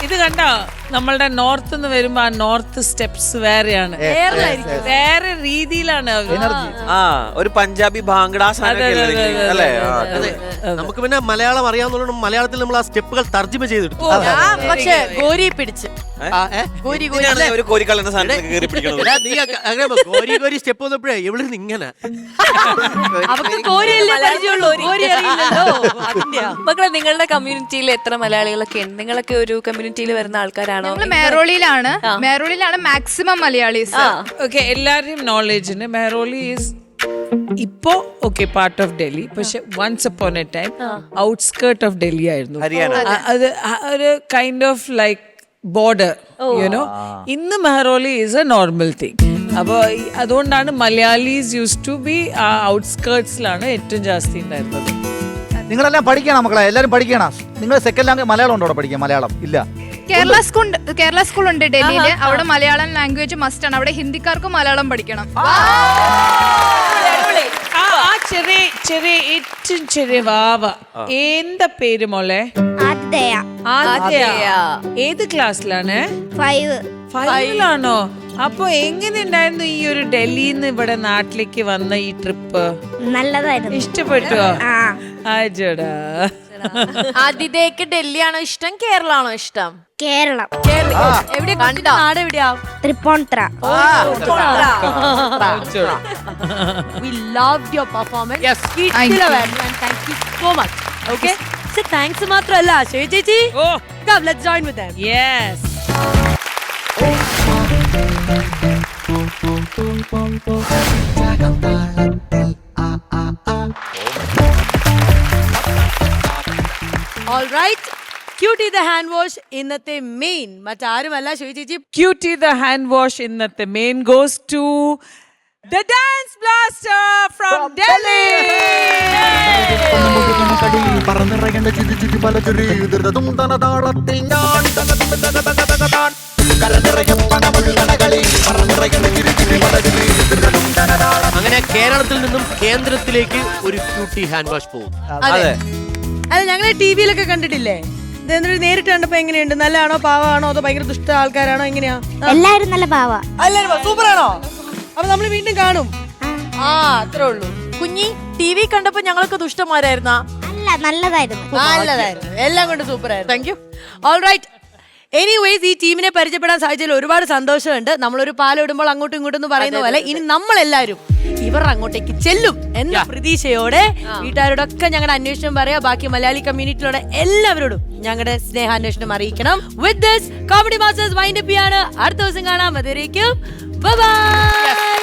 ഇത് കണ്ടോ നമ്മളുടെ നോർത്ത് നിന്ന് വരുമ്പോ ആ നോർത്ത് സ്റ്റെപ്സ് വേറെയാണ്, വേറെ രീതിയിലാണ് ആ ഒരു പഞ്ചാബി ഭാംഗഡ അല്ലേ? നമുക്ക് പിന്നെ മലയാളം അറിയാവുന്നതുകൊണ്ട് മലയാളത്തിൽ നമ്മൾ ആ സ്റ്റെപ്പുകൾ തർജ്ജിമ ചെയ്തെടുത്തു. പക്ഷേ ഗോരി പിടിച്ച് ഒരു കോരിക്കള്ളന്റെ സാധനം കയറി പിടിക്കണം. ഗോരി സ്റ്റെപ്പ് വന്നപ്പോഴേ എവിടെ ഇങ്ങനെ മക്കളെ, നിങ്ങളുടെ കമ്മ്യൂണിറ്റിയിൽ എത്ര മലയാളികളൊക്കെ ഉണ്ട്? നിങ്ങളൊക്കെ ഒരു കമ്മ്യൂണിറ്റിയിൽ വരുന്ന ആൾക്കാരാണോ? മെഹ്റോളിയിലാണ് മാക്സിമം മലയാളീസ്. ഓക്കെ, എല്ലാവരുടെയും നോളേജിന് മെഹ്റോളി ഈസ് ഇപ്പോ ഓക്കെ പാർട്ട് ഓഫ് ഡൽഹി, പക്ഷെ once upon a time outskirt of Delhi ആയിരുന്നു. അത് ഒരു kind of like border, you know. ഇന്ന് മെഹ്റോളി ഈസ് എ നോർമൽ തിങ്. അപ്പോൾ അതുകൊണ്ടാണ് മലയാളീസ് യൂസ് ടു ബി ആ ഔട്ട്സ്കേർട്സിലാണ് ഏറ്റവും ജാസ്തി ഉണ്ടായിരുന്നത്. നിങ്ങളെല്ലാം പഠിക്കണം മക്കളെ, എല്ലാവരും പഠിക്കണം. നിങ്ങൾ സെക്കൻഡ് ലാംഗ്വേജ് മലയാളം ഉണ്ടോ അവിടെ പഠിക്കാൻ? മലയാളം ഇല്ല. കേരള സ്കൂൾ ഉണ്ട് ഡൽഹിയില്. അവിടെ മലയാളം ലാംഗ്വേജ് മസ്റ്റ് ആണ്. അവിടെ ഹിന്ദിക്കാർക്കും മലയാളം പഠിക്കണം. ചെറിയ ചെറിയ ഏറ്റവും ചെറിയ വാവ എന്താ പേര് മോളെ? ഏത് ക്ലാസ്സിലാണ്? 5ാണോ? അപ്പൊ എങ്ങനെ ഉണ്ടായിരുന്നു ഈ ഒരു ഡൽഹിന്ന് ഇവിടെ നാട്ടിലേക്ക് വന്ന ഈ ട്രിപ്പ്? നല്ലതായിരുന്നു. ഇഷ്ടപ്പെട്ടോ? ആജോടാ. ആതിഥേക്ക് ഡൽഹിയാണോ ഇഷ്ടം, കേരളാണോ ഇഷ്ടം? കേരളം. നാട് എവിടെയാ? Tripunithura. We loved your performance. Yes. Thank you so much. Okay. So thanks മാത്രമല്ല ശരി ചേച്ചി. Come, let's join with them. Yes. All right. Cutie the hand wash ഇന്നത്തെ മെയിൻ മറ്റാരുമല്ല ശരി ചേച്ചി. Cutie the hand wash ഇന്നത്തെ main goes to the Dance Blaster from Delhi. അങ്ങനെ കേരളത്തിൽ നിന്നും കേന്ദ്രത്തിലേക്ക് ഒരു ക്യൂട്ടി ഹാൻഡ് വാഷ് പോകും. അതെ, ഞങ്ങളെ ടിവിയിലൊക്കെ കണ്ടിട്ടില്ലേ? നേരിട്ട് കണ്ടപ്പോ എങ്ങനെയുണ്ട്? നല്ലതാണോ, പാവാണോ, അതോ ഭയങ്കര ദുഷ്ട ആൾക്കാരാണോ, എങ്ങനെയാ? എല്ലാരും നല്ല പാവ. എല്ലാരും സൂപ്പർ ആണോ? അപ്പൊ നമ്മള് വീണ്ടും കാണും. അത്രേ ഉള്ളൂ. കുഞ്ഞി ടിവി കണ്ടപ്പോ ഞങ്ങൾക്ക് ദുഷ്ടന്മാരായിരുന്നാ? അല്ല, നല്ലതായിരുന്നു. എല്ലാം കൊണ്ട് സൂപ്പർ ആയിരുന്നു. Thank you. All right. Anyways, ഈ ടീമിനെ പരിചയപ്പെടാൻ സാധിച്ചതിൽ ഒരുപാട് സന്തോഷമുണ്ട്. നമ്മളൊരു പാലിടുമ്പോൾ അങ്ങോട്ടും ഇങ്ങോട്ടും പറയുന്ന പോലെ ഇനി നമ്മളെല്ലാരും ഇവർ അങ്ങോട്ടേക്ക് ചെല്ലും എന്ന പ്രതീക്ഷയോടെ വീട്ടുകാരോടൊക്കെ ഞങ്ങളുടെ അന്വേഷണം പറയാ. ബാക്കി മലയാളി കമ്മ്യൂണിറ്റിയിലൂടെ എല്ലാവരോടും ഞങ്ങളുടെ സ്നേഹാന്വേഷണം അറിയിക്കണം. With this comedy masters wind up ആണ്. അടുത്ത ദിവസം കാണാം. അതുവരേക്കും ബൈ ബൈ.